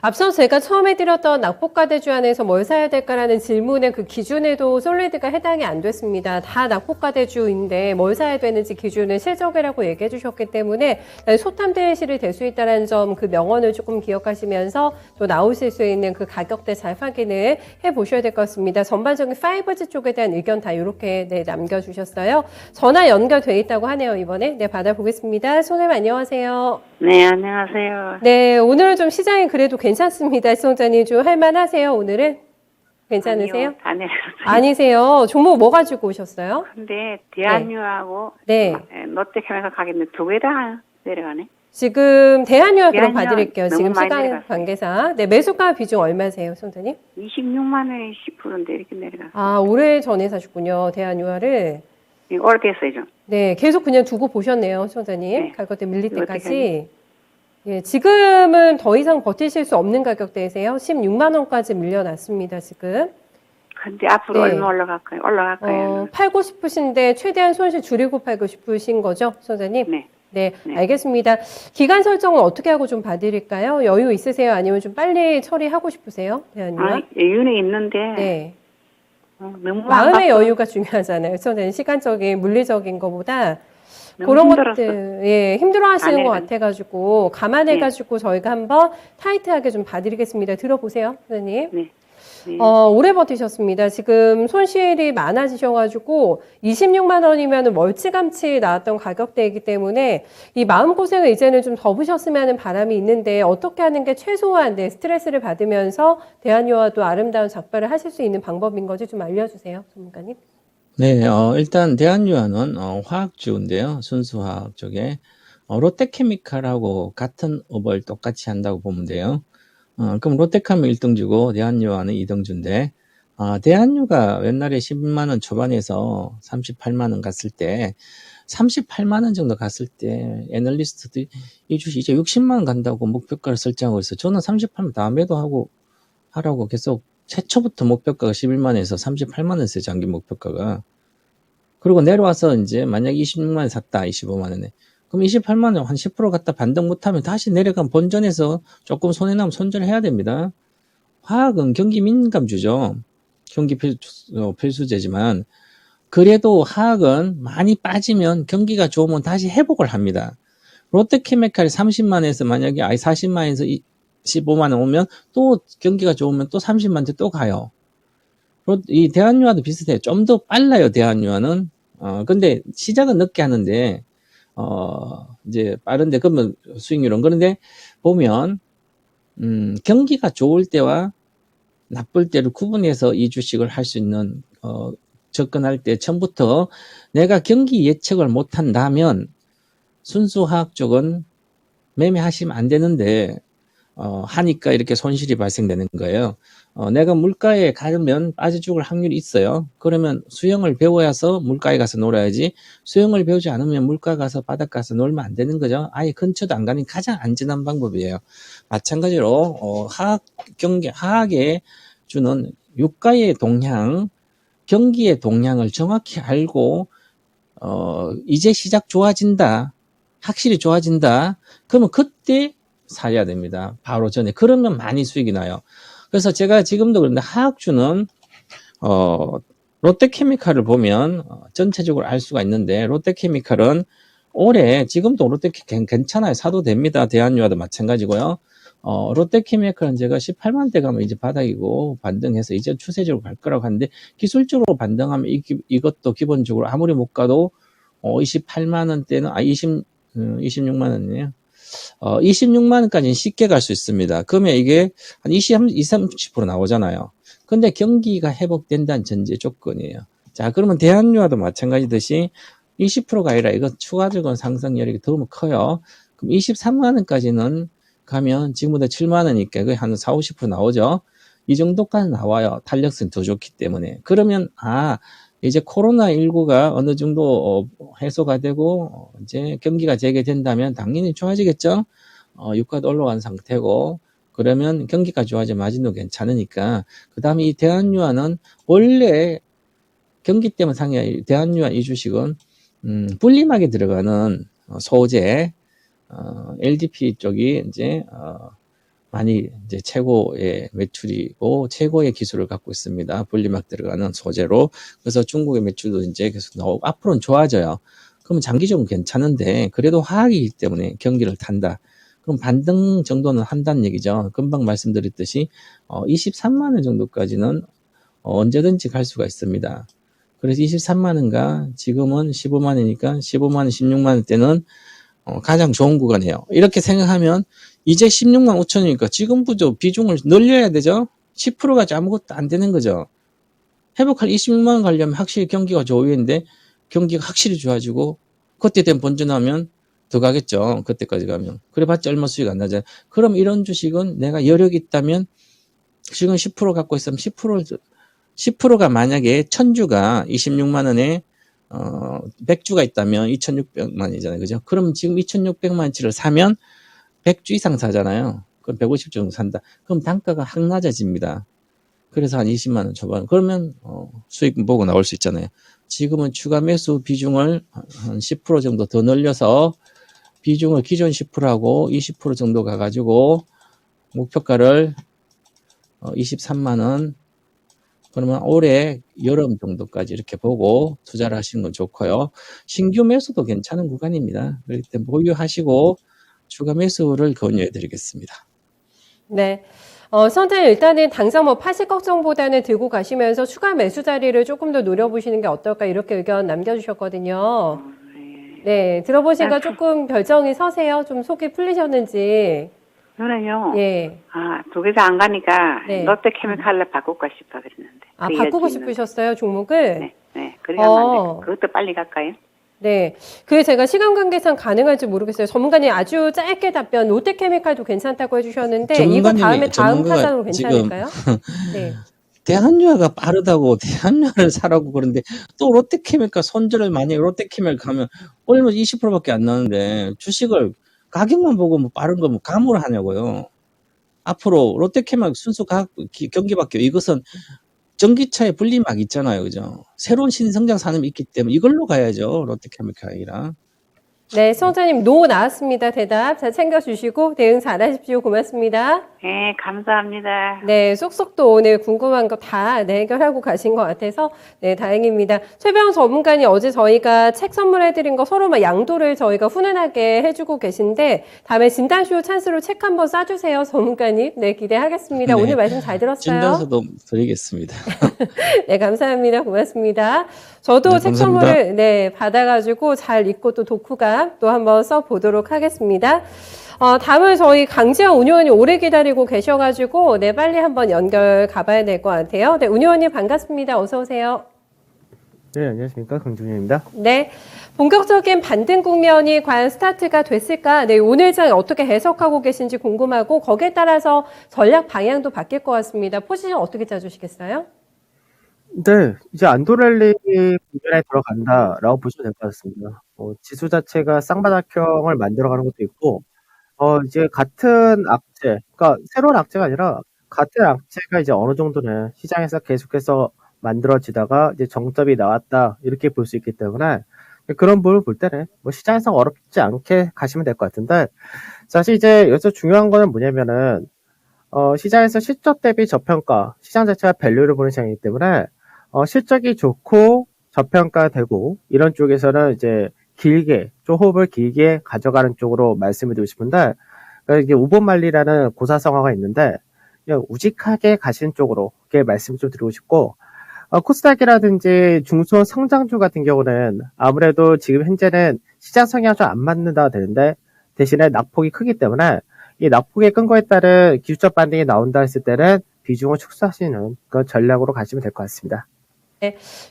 앞서 제가 처음에 드렸던 낙폭과대주 안에서 뭘 사야 될까라는 질문의 그 기준에도 솔리드가 해당이 안 됐습니다. 다 낙폭과대주인데 뭘 사야 되는지 기준은 실적이라고 얘기해 주셨기 때문에 소탐대실이 될 수 있다는 점 그 명언을 조금 기억하시면서 또 나오실 수 있는 그 가격대 잘 확인을 해 보셔야 될 것 같습니다. 전반적인 5G 쪽에 대한 의견 다 이렇게 남겨주셨어요. 전화 연결돼 있다고 하네요. 이번에 받아보겠습니다. 소장님 안녕하세요. 네, 안녕하세요. 네, 오늘은 좀 시장이 그래도 괜찮습니다. 시청자님 좀 할만하세요, 오늘은? 괜찮으세요? 아니요. 아니세요. 종목 뭐 가지고 오셨어요? 근데 대한유하고 네. 롯데캐나가 가겠는데 두 개 다 내려가네. 지금 대한유화 그럼 대한유화 봐드릴게요. 너무 지금 많이 시간 내려갔어요. 관계상. 네, 매수가 비중 얼마세요, 손자님? 26만 원에 10%인데 이렇게 내려가. 아, 오래 전에 사셨군요, 대한유화를. 오래됐어요, 좀. 네, 계속 그냥 두고 보셨네요, 손자님. 네. 가격대 밀릴 이거 어떻게 때까지. 예, 지금은 더 이상 버티실 수 없는 가격대세요. 16만 원까지 밀려났습니다, 지금. 근데 앞으로 네. 얼마 올라갈까요? 올라갈까요? 팔고 싶으신데 최대한 손실 줄이고 팔고 싶으신 거죠, 소장님? 네. 네, 네. 알겠습니다. 기간 설정은 어떻게 하고 좀 봐드릴까요? 여유 있으세요? 아니면 좀 빨리 처리하고 싶으세요? 대한유화? 여유는 있는데 네. 너무 마음의 안 여유가 중요하잖아요. 소장님, 시간적인, 물리적인 것보다 너무 그런 힘들었어. 것들, 예, 힘들어 하시는 것 아내가. 같아가지고, 감안해가지고 저희가 한번 타이트하게 좀 봐드리겠습니다. 들어보세요, 소장님. 네. 네. 오래 버티셨습니다. 지금 손실이 많아지셔가지고 26만 원이면 멀찌감치 나왔던 가격대이기 때문에 이 마음고생을 이제는 좀 접으셨으면 하는 바람이 있는데 어떻게 하는 게 최소한 스트레스를 받으면서 대한유화도 아름다운 작발을 하실 수 있는 방법인 건지 좀 알려주세요, 전문가님. 네, 일단 대한유화는 화학주인데요. 순수화학 쪽에 롯데케미칼하고 같은 업을 똑같이 한다고 보면 돼요. 그럼 롯데카면 1등주고 대한유화는 2등주인데 대한유가 옛날에 10만 원 초반에서 38만 원 갔을 때 38만 원 정도 갔을 때 애널리스트들이 이 주식 이제 60만 원 간다고 목표가를 설정하고 있어요. 저는 38만 다 매도하고 하라고 계속 최초부터 목표가가 11만 원에서 38만 원이었어요. 장기 목표가가. 그리고 내려와서 이제 만약 26만 원 샀다. 25만 원에. 그럼 28만 원 한 10% 갖다 반등 못하면 다시 내려간 본전에서 조금 손해나면 손절해야 됩니다. 화학은 경기 민감주죠. 경기 필수제지만 그래도 화학은 많이 빠지면 경기가 좋으면 다시 회복을 합니다. 롯데케미칼이 30만에서 만약에 40만에서 15만 원 오면 또 경기가 좋으면 또 30만원대 또 가요. 이 대한유화도 비슷해요. 좀 더 빨라요, 대한유화는. 근데 시작은 늦게 하는데, 이제 빠른데, 그러면 수익률은. 그런데 보면, 경기가 좋을 때와 나쁠 때를 구분해서 이 주식을 할 수 있는, 접근할 때 처음부터 내가 경기 예측을 못 한다면, 순수화학 쪽은 매매하시면 안 되는데, 하니까 이렇게 손실이 발생되는 거예요. 내가 물가에 가면 빠져 죽을 확률이 있어요. 그러면 수영을 배워야서 물가에 가서 놀아야지 수영을 배우지 않으면 물가 가서 바닷가 가서 놀면 안 되는 거죠. 아예 근처도 안 가는 가장 안전한 방법이에요. 마찬가지로 화학에 주는 유가의 동향, 경기의 동향을 정확히 알고 이제 시작 좋아진다. 확실히 좋아진다. 그러면 그때 사야 됩니다. 바로 전에. 그러면 많이 수익이 나요. 그래서 제가 지금도 그런데 화학주는 롯데케미칼을 보면 전체적으로 알 수가 있는데 롯데케미칼은 올해 지금도 롯데케미칼 괜찮아요. 사도 됩니다. 대한유화도 마찬가지고요. 롯데케미칼은 제가 18만대 가면 이제 바닥이고 반등해서 이제 추세적으로 갈 거라고 하는데 기술적으로 반등하면 이것도 기본적으로 아무리 못 가도 28만 원대는 26만 원이네요. 26만 원까지는 쉽게 갈 수 있습니다. 그러면 이게 한 30% 나오잖아요. 근데 경기가 회복된다는 전제 조건이에요. 자, 그러면 대한유화도 마찬가지듯이 20%가 아니라 이거 추가적인 상승 여력이 더 커요. 그럼 23만 원까지는 가면 지금보다 7만 원이니까 거의 한 4, 50% 나오죠. 이 정도까지 나와요. 탄력성이 더 좋기 때문에. 그러면 이제 코로나19가 어느 정도 해소가 되고 이제 경기가 재개된다면 당연히 좋아지겠죠. 유가도 올라간 상태고 그러면 경기가 좋아지면 마진도 괜찮으니까 그 다음에 이 대한유화는 원래 경기 때문에 상해 대한유화 이 주식은 분리막에 들어가는 소재 LDP 쪽이 이제 많이 이제 최고의 매출이고 최고의 기술을 갖고 있습니다. 분리막 들어가는 소재로. 그래서 중국의 매출도 이제 계속 나오고 앞으로는 좋아져요. 그러면 장기적으로 괜찮은데 그래도 화학이기 때문에 경기를 탄다. 그럼 반등 정도는 한다는 얘기죠. 금방 말씀드렸듯이 23만 원 정도까지는 언제든지 갈 수가 있습니다. 그래서 23만 원과 지금은 15만 원이니까 15만 원, 16만 원 때는 가장 좋은 구간이에요. 이렇게 생각하면 이제 16만 5천이니까 지금부터 비중을 늘려야 되죠. 10%가 아무것도 안 되는 거죠. 회복할 26만 원 가려면 확실히 경기가 좋은데 경기가 확실히 좋아지고 그때 되면 본전하면 더 가겠죠. 그때까지 가면. 그래봤자 얼마 수익 안 나잖아요. 그럼 이런 주식은 내가 여력이 있다면 지금 10% 갖고 있으면 10%가 만약에 1000주가 26만 원에 100주가 있다면 2600만이잖아요. 그죠? 그럼 지금 2600만치를 사면 100주 이상 사잖아요. 그럼 150주 정도 산다. 그럼 단가가 확 낮아집니다. 그래서 한 20만 원 초반. 그러면 수익 보고 나올 수 있잖아요. 지금은 추가 매수 비중을 한 10% 정도 더 늘려서 비중을 기존 10%하고 20% 정도 가가지고 목표가를 23만 원. 그러면 올해 여름 정도까지 이렇게 보고 투자를 하시는 건 좋고요. 신규 매수도 괜찮은 구간입니다. 그렇기 때문에 보유하시고 추가 매수를 권유해 드리겠습니다. 네. 선생님 일단은 당장 뭐 파실 걱정보다는 들고 가시면서 추가 매수 자리를 조금 더 노려보시는 게 어떨까 이렇게 의견 남겨주셨거든요. 네, 들어보시니까 조금 결정이 서세요. 좀 속이 풀리셨는지. 저는요. 예. 두 개 다 안 가니까 네. 롯데케미칼로 바꿀까 싶어 그랬는데. 그 바꾸고 이어지는. 싶으셨어요, 종목을? 네, 네. 그래야만 안 어. 돼. 그것도 빨리 갈까요? 네. 그게 제가 시간 관계상 가능할지 모르겠어요. 전문가님 아주 짧게 답변, 롯데케미칼도 괜찮다고 해주셨는데, 이거 다음 전문가가 타자로 지금 괜찮을까요? 네. 대한유화가 빠르다고 대한유화를 사라고 그러는데 또 롯데케미칼 손절을 만약에 롯데케미칼 가면 얼마 20%밖에 안 나는데 주식을 가격만 보고 뭐 빠른 거 뭐 감으로 하냐고요. 앞으로 롯데케미칼 순수 경기 바뀌어 이것은 전기차의 분리막 있잖아요, 그죠? 새로운 신성장 산업이 있기 때문에 이걸로 가야죠, 롯데케미칼이랑. 네, 수험자님 노 나왔습니다. 대답 잘 챙겨주시고 대응 잘하십시오. 고맙습니다. 네, 감사합니다. 네, 쏙쏙 또 오늘 궁금한 거 다 해결하고 가신 것 같아서 네, 다행입니다. 최병 전문가님 어제 저희가 책 선물해드린 거 서로 막 양도를 저희가 훈훈하게 해주고 계신데 다음에 진단쇼 찬스로 책 한번 쏴주세요, 전문가님. 네, 기대하겠습니다. 네. 오늘 말씀 잘 들었어요. 진단서도 드리겠습니다. 네, 감사합니다. 고맙습니다. 저도 네, 책 감사합니다. 선물을 네, 받아가지고 잘 읽고 또 독후감 또 한번 써보도록 하겠습니다. 다음은 저희 강지영 운용원님 오래 기다리고 계셔가지고 네, 빨리 한번 연결 가봐야 될 것 같아요. 네, 운용원님 반갑습니다. 어서 오세요. 네, 안녕하십니까. 강준현입니다. 네, 본격적인 반등 국면이 과연 스타트가 됐을까? 네, 오늘 장 어떻게 해석하고 계신지 궁금하고 거기에 따라서 전략 방향도 바뀔 것 같습니다. 포지션 어떻게 짜주시겠어요? 네, 이제 안도랠리 국면에 들어간다라고 보시면 될 것 같습니다. 지수 자체가 쌍바닥형을 만들어가는 것도 있고, 이제 같은 악재, 그러니까 새로운 악재가 아니라 같은 악재가 이제 어느 정도는 시장에서 계속해서 만들어지다가 이제 정점이 나왔다 이렇게 볼 수 있기 때문에 그런 부분을 볼 때는 뭐 시장에서 어렵지 않게 가시면 될 것 같은데 사실 이제 여기서 중요한 거는 뭐냐면은 시장에서 실적 대비 저평가, 시장 자체가 밸류를 보는 시장이기 때문에 실적이 좋고 저평가되고 이런 쪽에서는 이제 길게 좀 호흡을 길게 가져가는 쪽으로 말씀을 드리고 싶은데 그러니까 이게 우본말리라는 고사성어가 있는데 그냥 우직하게 가시는 쪽으로 이렇게 말씀 좀 드리고 싶고 코스닥이라든지 중소형 성장주 같은 경우는 아무래도 지금 현재는 시장 성향 좀 안 맞는다 되는데 대신에 낙폭이 크기 때문에 이 낙폭의 끈 거에 따른 기술적 반등이 나온다 했을 때는 비중을 축소하시는 그런 전략으로 가시면 될 것 같습니다.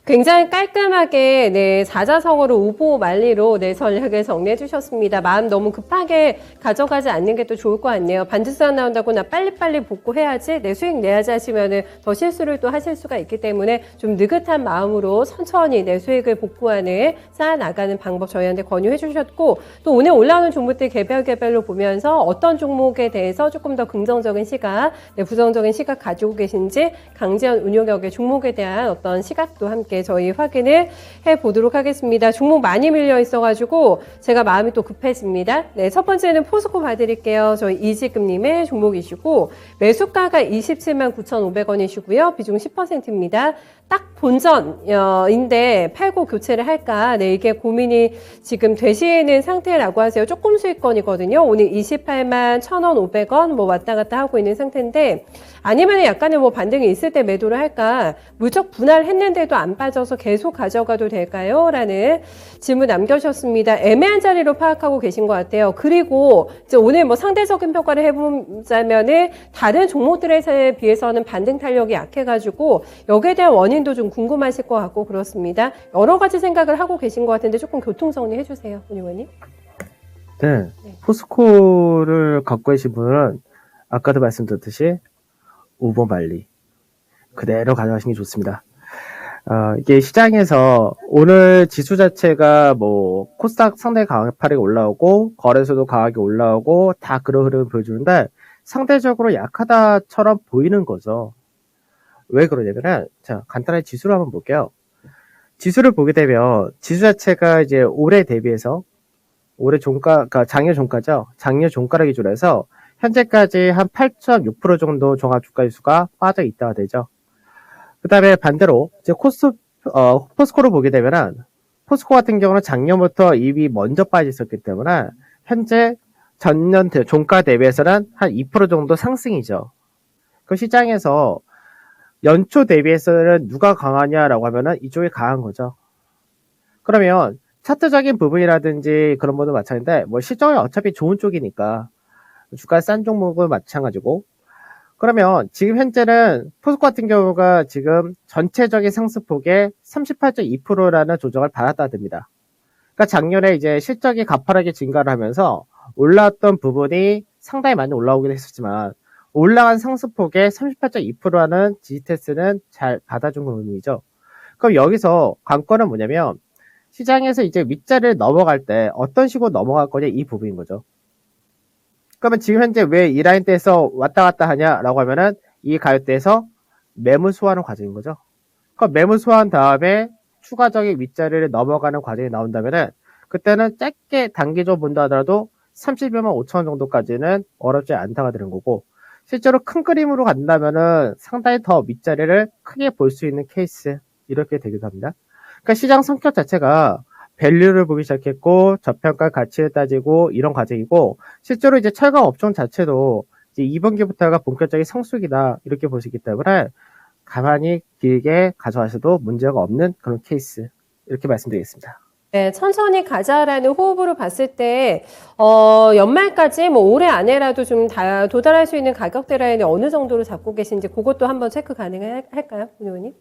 굉장히 깔끔하게 네, 사자성어로 우보 말리로 네, 전략을 정리해 주셨습니다. 마음 너무 급하게 가져가지 않는 게 또 좋을 것 같네요. 반드시 나온다고 나 빨리빨리 복구해야지 내 수익 내야지 하시면은 더 실수를 또 하실 수가 있기 때문에 좀 느긋한 마음으로 천천히 내 수익을 복구하는 쌓아나가는 방법 저희한테 권유해 주셨고 또 오늘 올라오는 종목들 개별로 보면서 어떤 종목에 대해서 조금 더 긍정적인 시각, 네, 부정적인 시각 가지고 계신지 강지연 운용역의 종목에 대한 어떤 시각도 함께 저희 확인을 해보도록 하겠습니다. 종목 많이 밀려 있어가지고 제가 마음이 또 급해집니다. 네, 첫 번째는 포스코 봐드릴게요. 저희 이지금님의 종목이시고 매수가가 27만 9,500원이시고요. 비중 10%입니다. 딱 본전인데 팔고 교체를 할까? 네, 이게 고민이 지금 되시는 상태라고 하세요. 조금 수익권이거든요. 오늘 28만 1,500원 뭐 왔다 갔다 하고 있는 상태인데 아니면 약간의 뭐 반등이 있을 때 매도를 할까? 물적 분할했는데도 안 빠져서 계속 가져가도 될까요? 라는 질문 남겨주셨습니다. 애매한 자리로 파악하고 계신 것 같아요. 그리고 이제 오늘 뭐 상대적인 평가를 해보자면은 다른 종목들에 비해서는 반등 탄력이 약해가지고 여기에 대한 원인도 좀 궁금하실 것 같고 그렇습니다. 여러 가지 생각을 하고 계신 것 같은데 조금 교통 정리해 주세요, 운용원님. 네, 포스코를 갖고 계신 분은 아까도 말씀드렸듯이 우버말리 그대로 가져가시는 게 좋습니다. 이게 시장에서 오늘 지수 자체가 뭐 코스닥 상당히 강하게 올라오고 거래소도 강하게 올라오고 다 그런 흐름을 보여주는데 상대적으로 약하다처럼 보이는 거죠. 왜 그러냐면은 자 간단하게 지수를 한번 볼게요. 지수를 보게 되면 지수 자체가 이제 올해 대비해서 올해 종가, 그러니까 작년 종가죠. 작년 종가를 기준으로 해서 현재까지 한 8.6% 정도 종합 주가 지수가 빠져 있다가 되죠. 그 다음에 반대로 이제 포스코를 보게 되면은 포스코 같은 경우는 작년부터 이미 먼저 빠져 있었기 때문에 현재 전년 종가 대비해서는 한 2% 정도 상승이죠. 그 시장에서 연초 대비해서는 누가 강하냐라고 하면은 이쪽이 강한 거죠. 그러면 차트적인 부분이라든지 그런 것도 마찬가지인데, 뭐 시장이 어차피 좋은 쪽이니까 주가 싼 종목은 마찬가지고, 그러면 지금 현재는 포스코 같은 경우가 지금 전체적인 상승폭의 38.2%라는 조정을 받았다 듭니다. 그러니까 작년에 이제 실적이 가파르게 증가를 하면서 올라왔던 부분이 상당히 많이 올라오긴 했었지만, 올라간 상승폭의 38.2%라는 지지테스트는 잘 받아준 부분이죠. 그럼 여기서 관건은 뭐냐면, 시장에서 이제 윗자리를 넘어갈 때 어떤 식으로 넘어갈 거냐, 이 부분인 거죠. 그러면 지금 현재 왜 이 라인대에서 왔다 갔다 하냐라고 하면은 이 가격대에서 매물 소화하는 과정인 거죠. 그럼 매물 소화한 다음에 추가적인 윗자리를 넘어가는 과정이 나온다면은 그때는 짧게 단기적으로 본다 하더라도 31만 5천 원 정도까지는 어렵지 않다가 되는 거고, 실제로 큰 그림으로 간다면은 상당히 더 윗자리를 크게 볼 수 있는 케이스, 이렇게 되기도 합니다. 그러니까 시장 성격 자체가 밸류를 보기 시작했고, 저평가 가치를 따지고, 이런 과정이고, 실제로 이제 철강 업종 자체도 이제 2분기부터가 본격적인 성수기다, 이렇게 볼 수 있기 때문에 가만히 길게 가져가셔도 문제가 없는 그런 케이스, 이렇게 말씀드리겠습니다. 네, 천천히 가자라는 호흡으로 봤을 때, 연말까지 뭐 올해 안에라도 좀 도달할 수 있는 가격대 라인을 어느 정도로 잡고 계신지 그것도 한번 체크 가능할까요, 의원님?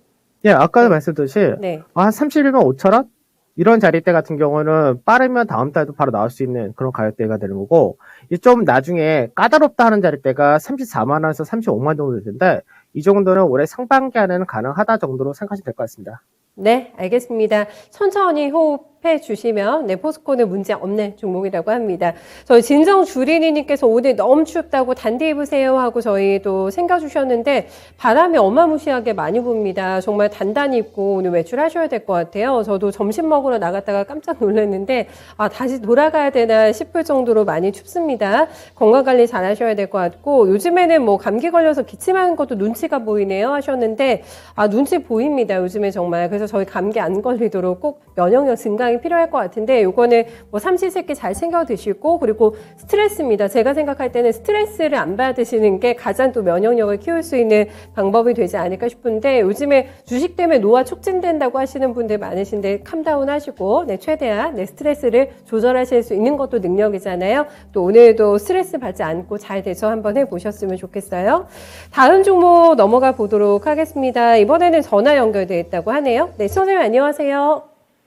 예, 아까도 말씀드렸듯이, 네. 한 31만 5천 원? 이런 자리대 같은 경우는 빠르면 다음 달도 바로 나올 수 있는 그런 가격대가 되는 거고, 이 좀 나중에 까다롭다 하는 자리대가 34만 원에서 35만 정도 될 텐데, 이 정도는 올해 상반기 안에는 가능하다 정도로 생각하시면 될 것 같습니다. 네, 알겠습니다. 천천히 호흡해 주시면 포스코는 문제 없는 종목이라고 합니다. 저희 진정주린이님께서 오늘 너무 춥다고 단디 입으세요 하고 저희도 챙겨주셨는데 바람이 어마무시하게 많이 붑니다. 정말 단단히 입고 오늘 외출하셔야 될 것 같아요. 저도 점심 먹으러 나갔다가 깜짝 놀랐는데 다시 돌아가야 되나 싶을 정도로 많이 춥습니다. 건강관리 잘 하셔야 될 것 같고, 요즘에는 뭐 감기 걸려서 기침하는 것도 눈치가 보이네요 하셨는데 눈치 보입니다. 요즘에 정말. 그래서 저희 감기 안 걸리도록 꼭 면역력 증강이 필요할 것 같은데, 요거는 뭐 삼시세끼 잘 챙겨 드시고, 그리고 스트레스입니다. 제가 생각할 때는 스트레스를 안 받으시는 게 가장 또 면역력을 키울 수 있는 방법이 되지 않을까 싶은데, 요즘에 주식 때문에 노화 촉진된다고 하시는 분들 많으신데 캄다운 하시고, 최대한 스트레스를 조절하실 수 있는 것도 능력이잖아요. 또 오늘도 스트레스 받지 않고 잘 대처 한번 해보셨으면 좋겠어요. 다음 종목 넘어가 보도록 하겠습니다. 이번에는 전화 연결되어 있다고 하네요. 네, 수원장님 안녕하세요.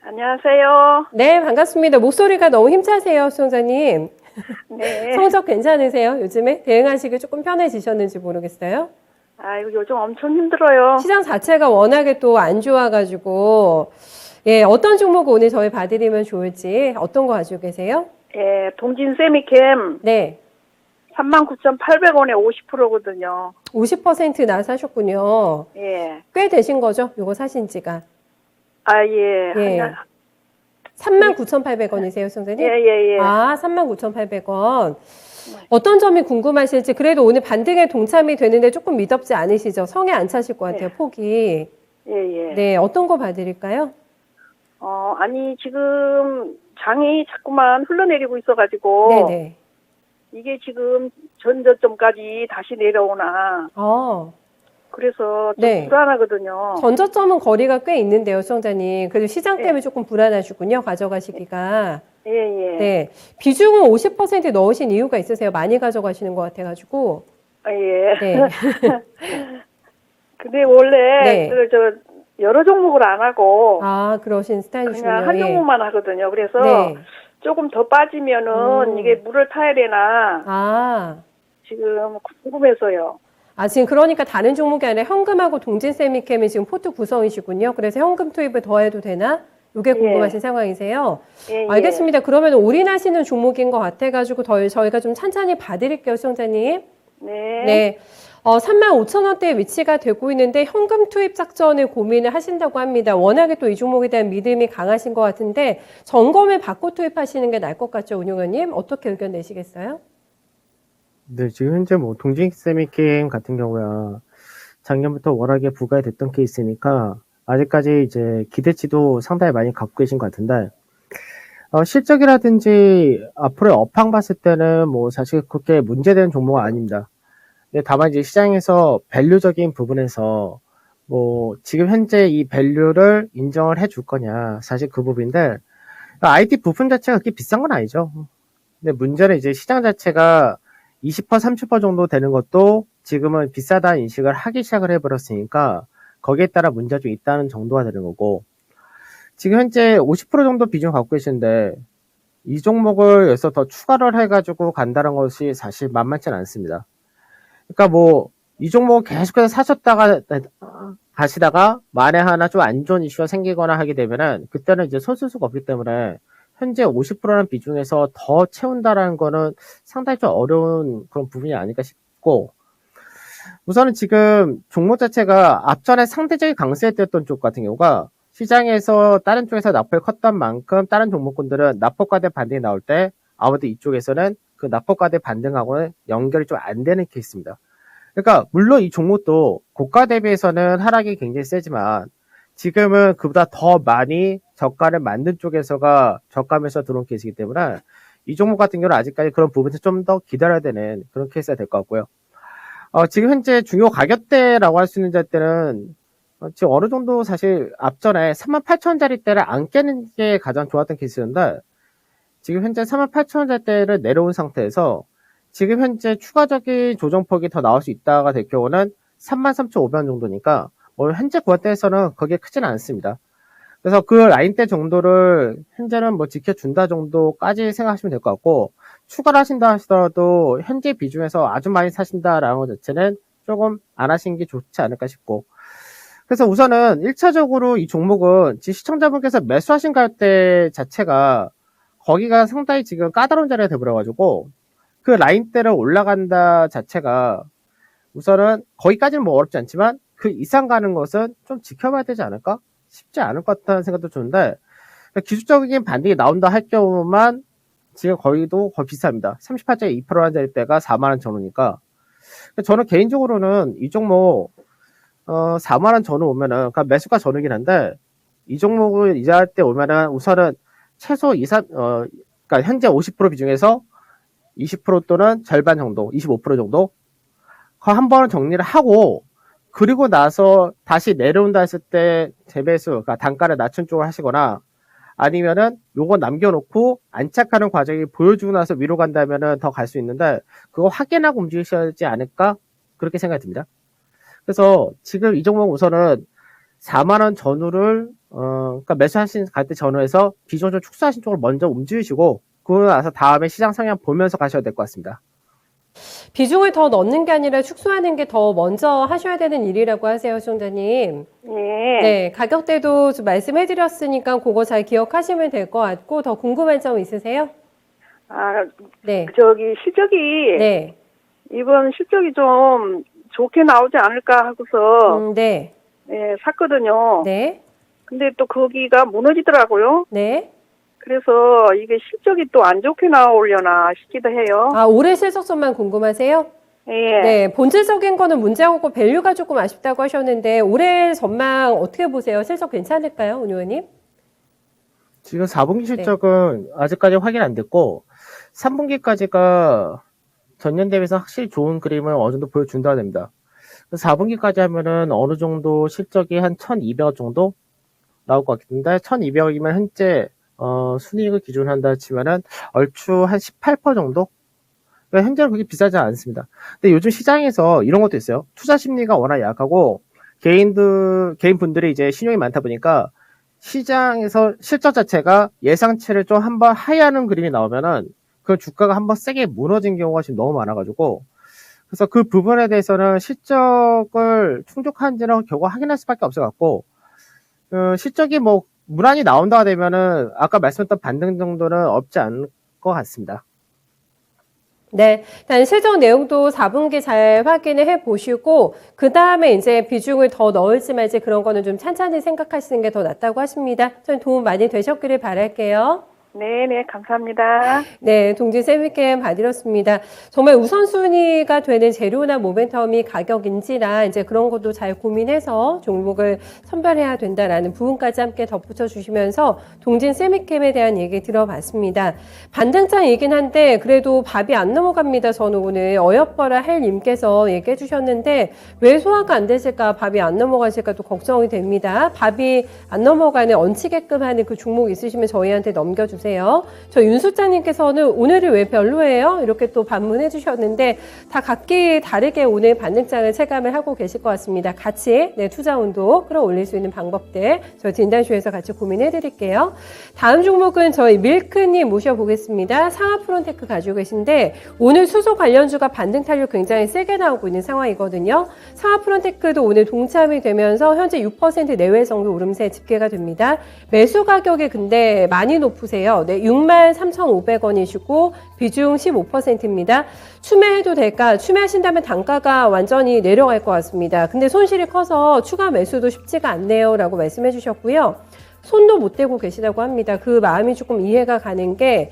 안녕하세요. 네, 반갑습니다. 목소리가 너무 힘차세요, 수원장님. 네. 성적 괜찮으세요? 요즘에 대응하시기 조금 편해지셨는지 모르겠어요. 아이고, 요즘 엄청 힘들어요. 시장 자체가 워낙에 또 안 좋아가지고, 예, 어떤 종목 오늘 저희 봐드리면 좋을지, 어떤 거 가지고 계세요? 예, 동진 세미캠 네. 39,800원에 50%거든요. 50%나 사셨군요. 예. 꽤 되신 거죠? 요거 사신 지가. 예. 예. 39,800원이세요, 선생님? 예. 39,800원. 어떤 점이 궁금하실지, 그래도 오늘 반등에 동참이 되는데 조금 미덥지 않으시죠? 성에 안 차실 것 같아요, 폭이. 예. 네, 어떤 거 봐드릴까요? 아니, 지금 장이 자꾸만 흘러내리고 있어가지고. 네네. 이게 지금 전저점까지 다시 내려오나. 그래서 좀 네. 불안하거든요. 전저점은 거리가 꽤 있는데요, 수영자님. 그래도 시장 때문에 조금 불안하시군요, 가져가시기가. 예. 네. 비중은 50% 넣으신 이유가 있으세요? 많이 가져가시는 것 같아가지고. 예. 네. 근데 원래 네. 여러 종목을 안 하고 그러신 스타일이시군요. 그냥 한 예. 종목만 하거든요. 그래서 네. 조금 더 빠지면은 이게 물을 타야 되나 지금 궁금해서요. 지금 그러니까 다른 종목이 아니라 현금하고 동진세미캠이 지금 포트 구성이시군요. 그래서 현금 투입을 더 해도 되나? 이게 궁금하신 상황이세요. 예. 알겠습니다. 그러면 올인하시는 종목인 것 같아가지고 저희가 좀 찬찬히 봐드릴게요, 수영자님. 네. 35,000원대에 위치가 되고 있는데 현금 투입 작전을 고민을 하신다고 합니다. 워낙에 또 이 종목에 대한 믿음이 강하신 것 같은데 점검을 받고 투입하시는 게 나을 것 같죠, 운용원님? 어떻게 의견 내시겠어요? 네, 지금 현재 뭐 동진세미캠 같은 경우야 작년부터 워낙에 부각이 됐던 케이스니까 아직까지 이제 기대치도 상당히 많이 갖고 계신 것 같은데, 실적이라든지 앞으로의 업황 봤을 때는 뭐 사실 그렇게 문제되는 종목은 아닙니다. 근데 다만 이제 시장에서 밸류적인 부분에서 뭐 지금 현재 이 밸류를 인정을 해줄 거냐 사실 그 부분인데 IT 부품 자체가 그렇게 비싼 건 아니죠. 근데 문제는 이제 시장 자체가 20% 30% 정도 되는 것도 지금은 비싸다는 인식을 하기 시작을 해버렸으니까 거기에 따라 문제가 좀 있다는 정도가 되는 거고 지금 현재 50% 정도 비중을 갖고 계시는데 이 종목을 여기서 더 추가를 해가지고 간다는 것이 사실 만만치는 않습니다. 그러니까 뭐 이 종목 계속해서 사셨다가 가시다가 만에 하나 좀 안 좋은 이슈가 생기거나 하게 되면은 그때는 이제 손쓸 수가 없기 때문에 현재 50%라는 비중에서 더 채운다라는 거는 상당히 좀 어려운 그런 부분이 아닐까 싶고 우선은 지금 종목 자체가 앞전에 상대적인 강세였던 쪽 같은 경우가 시장에서 다른 쪽에서 낙폭이 컸던 만큼 다른 종목군들은 낙폭과대 반등이 나올 때 아무래도 이쪽에서는 그 낙폭과대 반등하고는 연결이 좀 안 되는 케이스입니다. 그러니까 물론 이 종목도 고가 대비해서는 하락이 굉장히 세지만 지금은 그보다 더 많이 저가를 만든 쪽에서가 저가면서 들어온 케이스이기 때문에 이 종목 같은 경우는 아직까지 그런 부분에서 좀 더 기다려야 되는 그런 케이스가 될 것 같고요. 지금 현재 중요 가격대라고 할 수 있는 자리대는 지금 어느 정도 사실 앞전에 38,000원짜리대를 안 깨는 게 가장 좋았던 케이스였는데 지금 현재 38,000원짜리대를 내려온 상태에서 지금 현재 추가적인 조정폭이 더 나올 수 있다가 될 경우는 33,500원 정도니까 현재 구간대에서는 그게 크지는 않습니다. 그래서 그 라인대 정도를 현재는 뭐 지켜준다 정도까지 생각하시면 될 것 같고 추가를 하신다 하시더라도 현재 비중에서 아주 많이 사신다라는 것 자체는 조금 안 하시는 게 좋지 않을까 싶고 그래서 우선은 1차적으로 이 종목은 지금 시청자분께서 매수하신 가격대 자체가 거기가 상당히 지금 까다로운 자리가 돼버려가지고 그 라인대를 올라간다 자체가 우선은 거기까지는 뭐 어렵지 않지만 그 이상 가는 것은 좀 지켜봐야 되지 않을까? 쉽지 않을 것 같다는 생각도 드는데 기술적인 반등이 나온다 할 경우만 지금 거의도 거의 비쌉니다. 38.2% 한자리 때가 4만원 전후니까 저는 개인적으로는 이 종목 4만원 전후 오면은 그러니까 매수가 전후긴 한데 이 종목을 이자할 때 오면은 우선은 최소 2, 3, 그러니까 현재 50% 비중에서 20% 또는 절반 정도, 25% 정도 한 번은 정리를 하고 그리고 나서 다시 내려온다 했을 때 재배수, 그러니까 단가를 낮춘 쪽을 하시거나 아니면은 요거 남겨놓고 안착하는 과정이 보여주고 나서 위로 간다면은 더 갈 수 있는데 그거 확인하고 움직이셔야 하지 않을까 그렇게 생각이 듭니다. 그래서 지금 이 종목 우선은 4만원 전후를 그러니까 매수하신 갈 때 전후에서 비중 좀 축소하신 쪽으로 먼저 움직이시고 그러고 나서 다음에 시장 성향 보면서 가셔야 될 것 같습니다. 비중을 더 넣는 게 아니라 축소하는 게 더 먼저 하셔야 되는 일이라고 하세요, 시청자님. 네. 네, 가격대도 좀 말씀해드렸으니까 그거 잘 기억하시면 될 것 같고 더 궁금한 점 있으세요? 네. 저기 실적이 네. 이번 실적이 좀 좋게 나오지 않을까 하고서 네. 네, 샀거든요. 네. 근데 또 거기가 무너지더라고요. 네. 그래서 이게 실적이 또 안 좋게 나오려나 싶기도 해요. 올해 실적선만 궁금하세요? 예. 네, 본질적인 거는 문제가 없고 밸류가 조금 아쉽다고 하셨는데 올해 전망 어떻게 보세요? 실적 괜찮을까요, 운 의원님? 지금 4분기 실적은 아직까지 확인 안 됐고 3분기까지가 전년 대비해서 확실히 좋은 그림을 어느 정도 보여준다고 됩니다. 4분기까지 하면은 어느 정도 실적이 한 1,200억 정도 나올 것 같은데 1,200억이면 현재 순이익을 기준으로 한다 치면은 얼추 한 18% 정도? 그러니까 현재는 그렇게 비싸지 않습니다. 근데 요즘 시장에서 이런 것도 있어요. 투자 심리가 워낙 약하고 개인 분들이 이제 신용이 많다 보니까 시장에서 실적 자체가 예상치를 좀 한번 하회하는 그림이 나오면은 그 주가가 한번 세게 무너진 경우가 지금 너무 많아가지고 그래서 그 부분에 대해서는 실적을 충족한지는 결국 확인할 수밖에 없을 것 같고 실적이 뭐 무난히 나온다가 되면은 아까 말씀했던 반등 정도는 없지 않을 것 같습니다. 네, 일단 실적 내용도 4분기 잘 확인을 해보시고 그 다음에 이제 비중을 더 넣을지 말지 그런 거는 좀 찬찬히 생각하시는 게 더 낫다고 하십니다. 저는 도움 많이 되셨기를 바랄게요. 네네, 감사합니다. 네, 동진 세미캠 봐드렸습니다. 정말 우선순위가 되는 재료나 모멘텀이 가격인지라 이제 그런 것도 잘 고민해서 종목을 선별해야 된다라는 부분까지 함께 덧붙여 주시면서 동진 세미캠에 대한 얘기 들어봤습니다. 반등장이긴 한데 그래도 밥이 안 넘어갑니다. 저는 오늘 어여뻐라 헬님께서 얘기해 주셨는데 왜 소화가 안 되실까, 밥이 안 넘어가실까 또 걱정이 됩니다. 밥이 안 넘어가는 얹히게끔 하는 그 종목 있으시면 저희한테 넘겨주세요. 저 윤수장님께서는 오늘이 왜 별로예요? 이렇게 또 반문해 주셨는데 다 각기 다르게 오늘 반등장을 체감을 하고 계실 것 같습니다. 같이 투자 온도 끌어올릴 수 있는 방법들 저희 진단쇼에서 같이 고민해 드릴게요. 다음 종목은 저희 밀크님 모셔보겠습니다. 상하프론테크 가지고 계신데 오늘 수소 관련주가 반등 탄력 굉장히 세게 나오고 있는 상황이거든요. 상하프론테크도 오늘 동참이 되면서 현재 6% 내외 정도 오름세 집계가 됩니다. 매수 가격이 근데 많이 높으세요. 네, 63,500원이시고 비중 15%입니다. 추매해도 될까? 추매하신다면 단가가 완전히 내려갈 것 같습니다. 근데 손실이 커서 추가 매수도 쉽지가 않네요 라고 말씀해 주셨고요. 손도 못 대고 계시다고 합니다. 그 마음이 조금 이해가 가는 게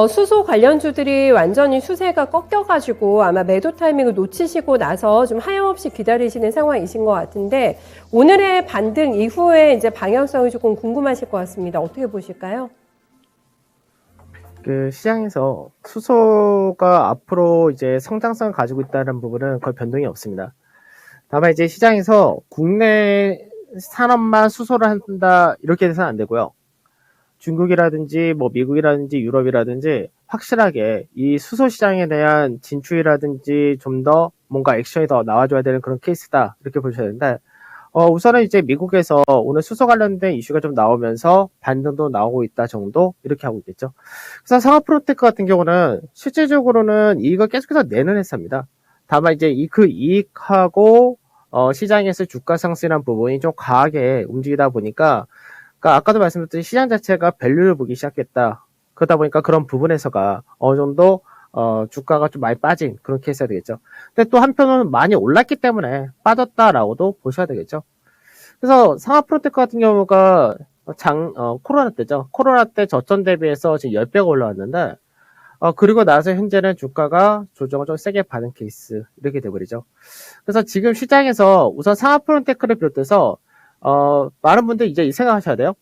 수소 관련주들이 완전히 수세가 꺾여가지고 아마 매도 타이밍을 놓치시고 나서 좀 하염없이 기다리시는 상황이신 것 같은데 오늘의 반등 이후에 이제 방향성이 조금 궁금하실 것 같습니다. 어떻게 보실까요? 그 시장에서 수소가 앞으로 이제 성장성을 가지고 있다는 부분은 거의 변동이 없습니다. 다만 이제 시장에서 국내 산업만 수소를 한다 이렇게 돼서는 안 되고요. 중국이라든지 뭐 미국이라든지 유럽이라든지 확실하게 이 수소 시장에 대한 진출이라든지 좀 더 뭔가 액션이 더 나와줘야 되는 그런 케이스다 이렇게 보셔야 되는데 우선은 이제 미국에서 오늘 수소 관련된 이슈가 좀 나오면서 반등도 나오고 있다 정도 이렇게 하고 있겠죠. 그래서 상하프로테크 같은 경우는 실질적으로는 이익을 계속해서 내는 회사입니다. 다만 이제 그 이익하고 시장에서 주가 상승이라는 부분이 좀 과하게 움직이다 보니까 그러니까 아까도 말씀드렸듯이 시장 자체가 밸류를 보기 시작했다. 그러다 보니까 그런 부분에서가 어느 정도 주가가 좀 많이 빠진 그런 케이스가 되겠죠. 근데 또 한편으로는 많이 올랐기 때문에 빠졌다라고도 보셔야 되겠죠. 그래서 상하프로테크 같은 경우가 코로나 때죠. 코로나 때 저점 대비해서 지금 10배가 올라왔는데 그리고 나서 현재는 주가가 조정을 좀 세게 받은 케이스 이렇게 돼버리죠. 그래서 지금 시장에서 우선 상하프로테크를 비롯해서 많은 분들이 이제 생각하셔야 돼요.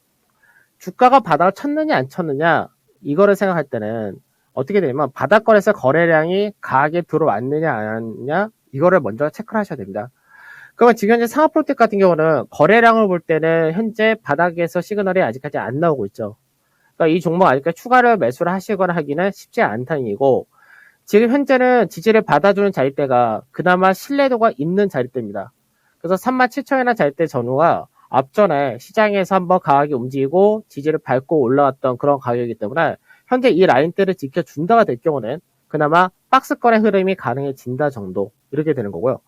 주가가 바닥을 쳤느냐 안 쳤느냐 이거를 생각할 때는 어떻게 되냐면 바닥권에서 거래량이 강하게 들어왔느냐 안 왔느냐 이거를 먼저 체크를 하셔야 됩니다. 그러면 지금 현재 상하프로텍 같은 경우는 거래량을 볼 때는 현재 바닥에서 시그널이 아직까지 안 나오고 있죠. 그러니까 이 종목 아직까지 추가로 매수를 하시거나 하기는 쉽지 않다는 얘기고 지금 현재는 지지를 받아주는 자리대가 그나마 신뢰도가 있는 자리대입니다. 그래서 37,000원이나 자리대 전후가 앞전에 시장에서 한번 강하게 움직이고 지지를 밟고 올라왔던 그런 가격이기 때문에 현재 이 라인대를 지켜준다가 될 경우는 그나마 박스권의 흐름이 가능해진다 정도 이렇게 되는 거고요.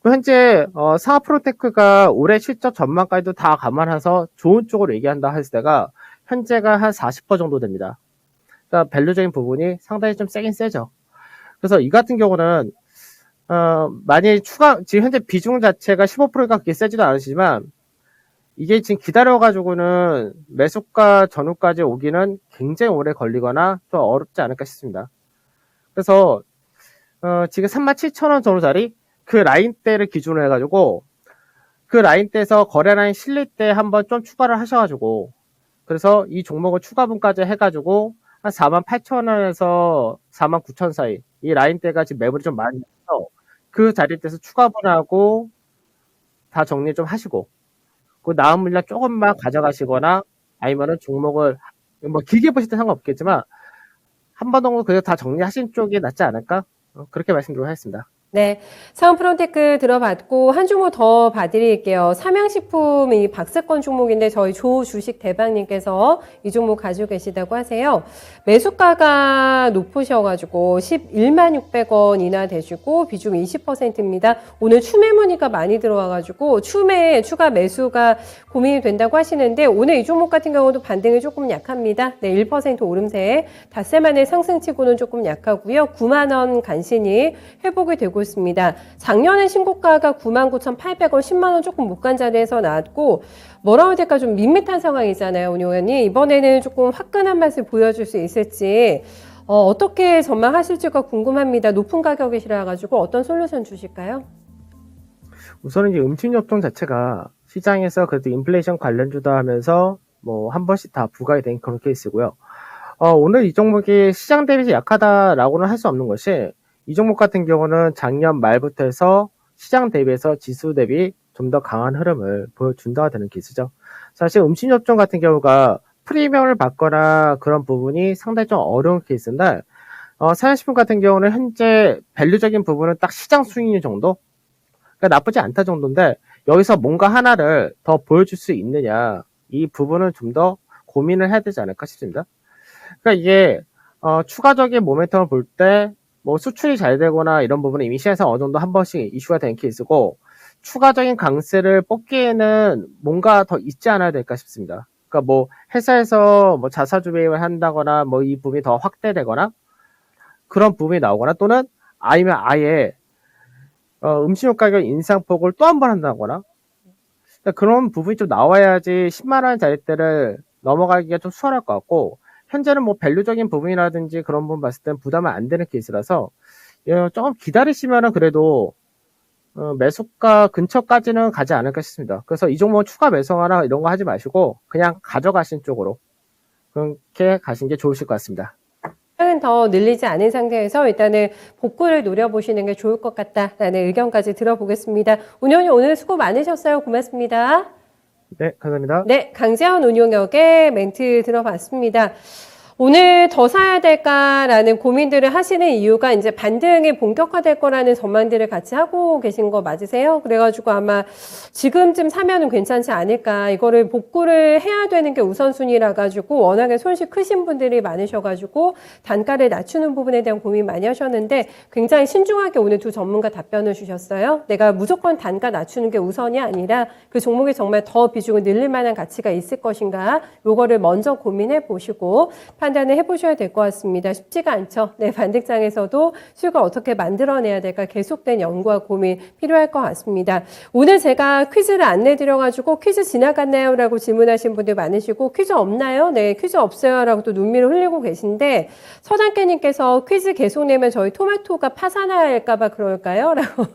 현재 상하프로테크가 올해 실적 전망까지도 다 감안해서 좋은 쪽으로 얘기한다 했을 때가 현재가 한 40% 정도 됩니다. 그러니까 밸류적인 부분이 상당히 좀 세긴 세죠. 그래서 이 같은 경우는 만약에 지금 현재 비중 자체가 15%가 그렇게 세지도 않으시지만 이게 지금 기다려가지고는 매수가 전후까지 오기는 굉장히 오래 걸리거나 좀 어렵지 않을까 싶습니다. 그래서 지금 37,000원 정도 자리 그 라인대를 기준으로 해가지고 그 라인대에서 거래라인 실릴 때 한번 좀 추가를 하셔가지고 그래서 이 종목을 추가분까지 해가지고 한 48,000원에서 49,000원 사이 이 라인대가 지금 매물이 좀 많이 있어서 그 자리대에서 추가분하고 다 정리 좀 하시고 그 남은 물량 조금만 가져가시거나 아니면은 종목을 뭐 길게 보실 때 상관없겠지만 한 번 정도 그래도 다 정리하신 쪽이 낫지 않을까 그렇게 말씀드리도록 하겠습니다. 네, 상하프론테크 들어봤고 한 종목 더 봐드릴게요. 삼양식품 이 박스권 종목인데 저희 조주식 대박님께서 이 종목 가지고 계시다고 하세요. 매수가가 높으셔가지고 11만 600원이나 되시고 비중 20%입니다. 오늘 추매 문의가 많이 들어와가지고 추가 매수가 고민이 된다고 하시는데 오늘 이 종목 같은 경우도 반등이 조금 약합니다. 네, 1% 오름세 닷새 만에 상승치고는 조금 약하고요. 9만 원 간신히 회복이 되고 되고 있습니다. 작년에 신고가가 99,800원, 10만 원 조금 못 간 자리에서 나왔고 뭐라고 해야 될까 좀 밋밋한 상황이잖아요, 오늘 의원님. 이번에는 조금 화끈한 맛을 보여줄 수 있을지 어떻게 전망하실지가 궁금합니다. 높은 가격이시라 가지고 어떤 솔루션 주실까요? 우선은 이제 음식료통 자체가 시장에서 그래도 인플레이션 관련주다 하면서 뭐 한 번씩 다 부각이 된 그런 케이스고요. 오늘 이 종목이 시장 대비 약하다라고는 할 수 없는 것이 이 종목 같은 경우는 작년 말부터 해서 시장 대비해서 지수 대비 좀 더 강한 흐름을 보여준다가 되는 케이스죠. 사실 음식료통 같은 경우가 프리미엄을 받거나 그런 부분이 상당히 좀 어려운 케이스인데 사양식품 같은 경우는 현재 밸류적인 부분은 딱 시장 수익률 정도? 그러니까 나쁘지 않다 정도인데 여기서 뭔가 하나를 더 보여줄 수 있느냐 이 부분은 좀 더 고민을 해야 되지 않을까 싶습니다. 그러니까 이게 추가적인 모멘텀을 볼 때 뭐 수출이 잘 되거나 이런 부분은 이미 시장에서 어느 정도 한 번씩 이슈가 된 케이스고 추가적인 강세를 뽑기에는 뭔가 더 있지 않아야 될까 싶습니다. 그러니까 뭐 회사에서 뭐 자사주 매입을 한다거나 뭐 이 부분이 더 확대되거나 그런 부분이 나오거나 또는 아니면 아예 음식료 가격 인상폭을 또 한 번 한다거나 그러니까 그런 부분이 좀 나와야지 10만 원 자리대를 넘어가기가 좀 수월할 것 같고 현재는 뭐 밸류적인 부분이라든지 그런 부분 봤을 땐 부담은 안 되는 케이스라서 조금 기다리시면은 그래도 매수가 근처까지는 가지 않을까 싶습니다. 그래서 이 종목은 추가 매수하나 이런 거 하지 마시고 그냥 가져가신 쪽으로 그렇게 가신 게 좋으실 것 같습니다. 더 늘리지 않은 상태에서 일단은 복구를 노려보시는 게 좋을 것 같다라는 의견까지 들어보겠습니다. 운영님 오늘 수고 많으셨어요. 고맙습니다. 네, 감사합니다. 네, 강재현 운용역의 멘트 들어봤습니다. 오늘 더 사야 될까라는 고민들을 하시는 이유가 이제 반등이 본격화될 거라는 전망들을 같이 하고 계신 거 맞으세요? 그래가지고 아마 지금쯤 사면은 괜찮지 않을까. 이거를 복구를 해야 되는 게 우선순위라 가지고 워낙에 손실 크신 분들이 많으셔가지고 단가를 낮추는 부분에 대한 고민 많이 하셨는데 굉장히 신중하게 오늘 두 전문가 답변을 주셨어요. 내가 무조건 단가 낮추는 게 우선이 아니라 그 종목이 정말 더 비중을 늘릴 만한 가치가 있을 것인가. 요거를 먼저 고민해 보시고 판단을 해보셔야 될 것 같습니다. 쉽지가 않죠. 네, 반등장에서도 수익을 어떻게 만들어내야 될까 계속된 연구와 고민 필요할 것 같습니다. 오늘 제가 퀴즈를 안내드려가지고 퀴즈 지나갔나요? 라고 질문하신 분들 많으시고 퀴즈 없나요? 네, 퀴즈 없어요. 라고 또 눈물을 흘리고 계신데 서장깨님께서 퀴즈 계속 내면 저희 토마토가 파산할까봐 그럴까요? 라고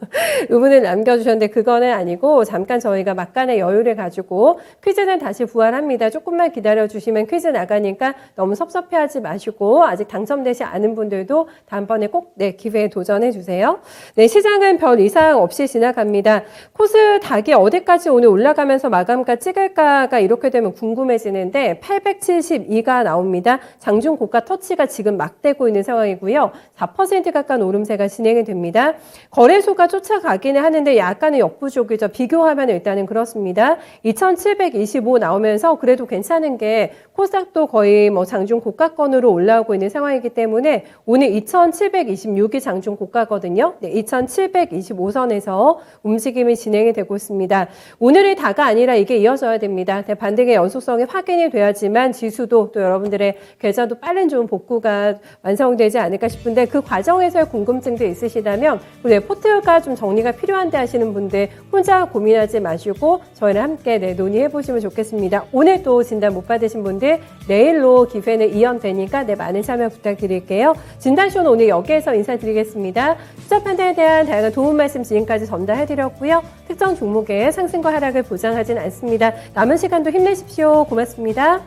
의문을 남겨주셨는데 그거는 아니고 잠깐 저희가 막간의 여유를 가지고 퀴즈는 다시 부활합니다. 조금만 기다려주시면 퀴즈 나가니까 너무 섭섭해하지 마시고 아직 당첨되지 않은 분들도 다음번에 꼭 기회에 도전해 주세요. 네, 시장은 별 이상 없이 지나갑니다. 코스닥이 어디까지 오늘 올라가면서 마감가 찍을까가 이렇게 되면 궁금해지는데 872가 나옵니다. 장중 고가 터치가 지금 막 되고 있는 상황이고요. 4% 가까운 오름세가 진행이 됩니다. 거래소가 쫓아가기는 하는데 약간의 역부족이죠. 비교하면 일단은 그렇습니다. 2725 나오면서 그래도 괜찮은 게 코스닥도 거의 뭐 장중 고가권으로 올라오고 있는 상황이기 때문에 오늘 2726이 장중 고가거든요. 네, 2725선에서 움직임이 진행이 되고 있습니다. 오늘이 다가 아니라 이게 이어져야 됩니다. 네, 반등의 연속성이 확인이 돼야지만 지수도 또 여러분들의 계좌도 빠른 좋은 복구가 완성되지 않을까 싶은데 그 과정에서의 궁금증도 있으시다면 우리 포트가 좀 정리가 필요한데 하시는 분들 혼자 고민하지 마시고 저희랑 함께 논의해 보시면 좋겠습니다. 오늘 또 진단 못 받으신 분들 내일로 기회는 이연되니까 많은 참여 부탁드릴게요. 진단쇼는 오늘 여기에서 인사드리겠습니다. 투자 판단에 대한 다양한 도움 말씀 지금까지 전달해드렸고요. 특정 종목의 상승과 하락을 보장하진 않습니다. 남은 시간도 힘내십시오. 고맙습니다.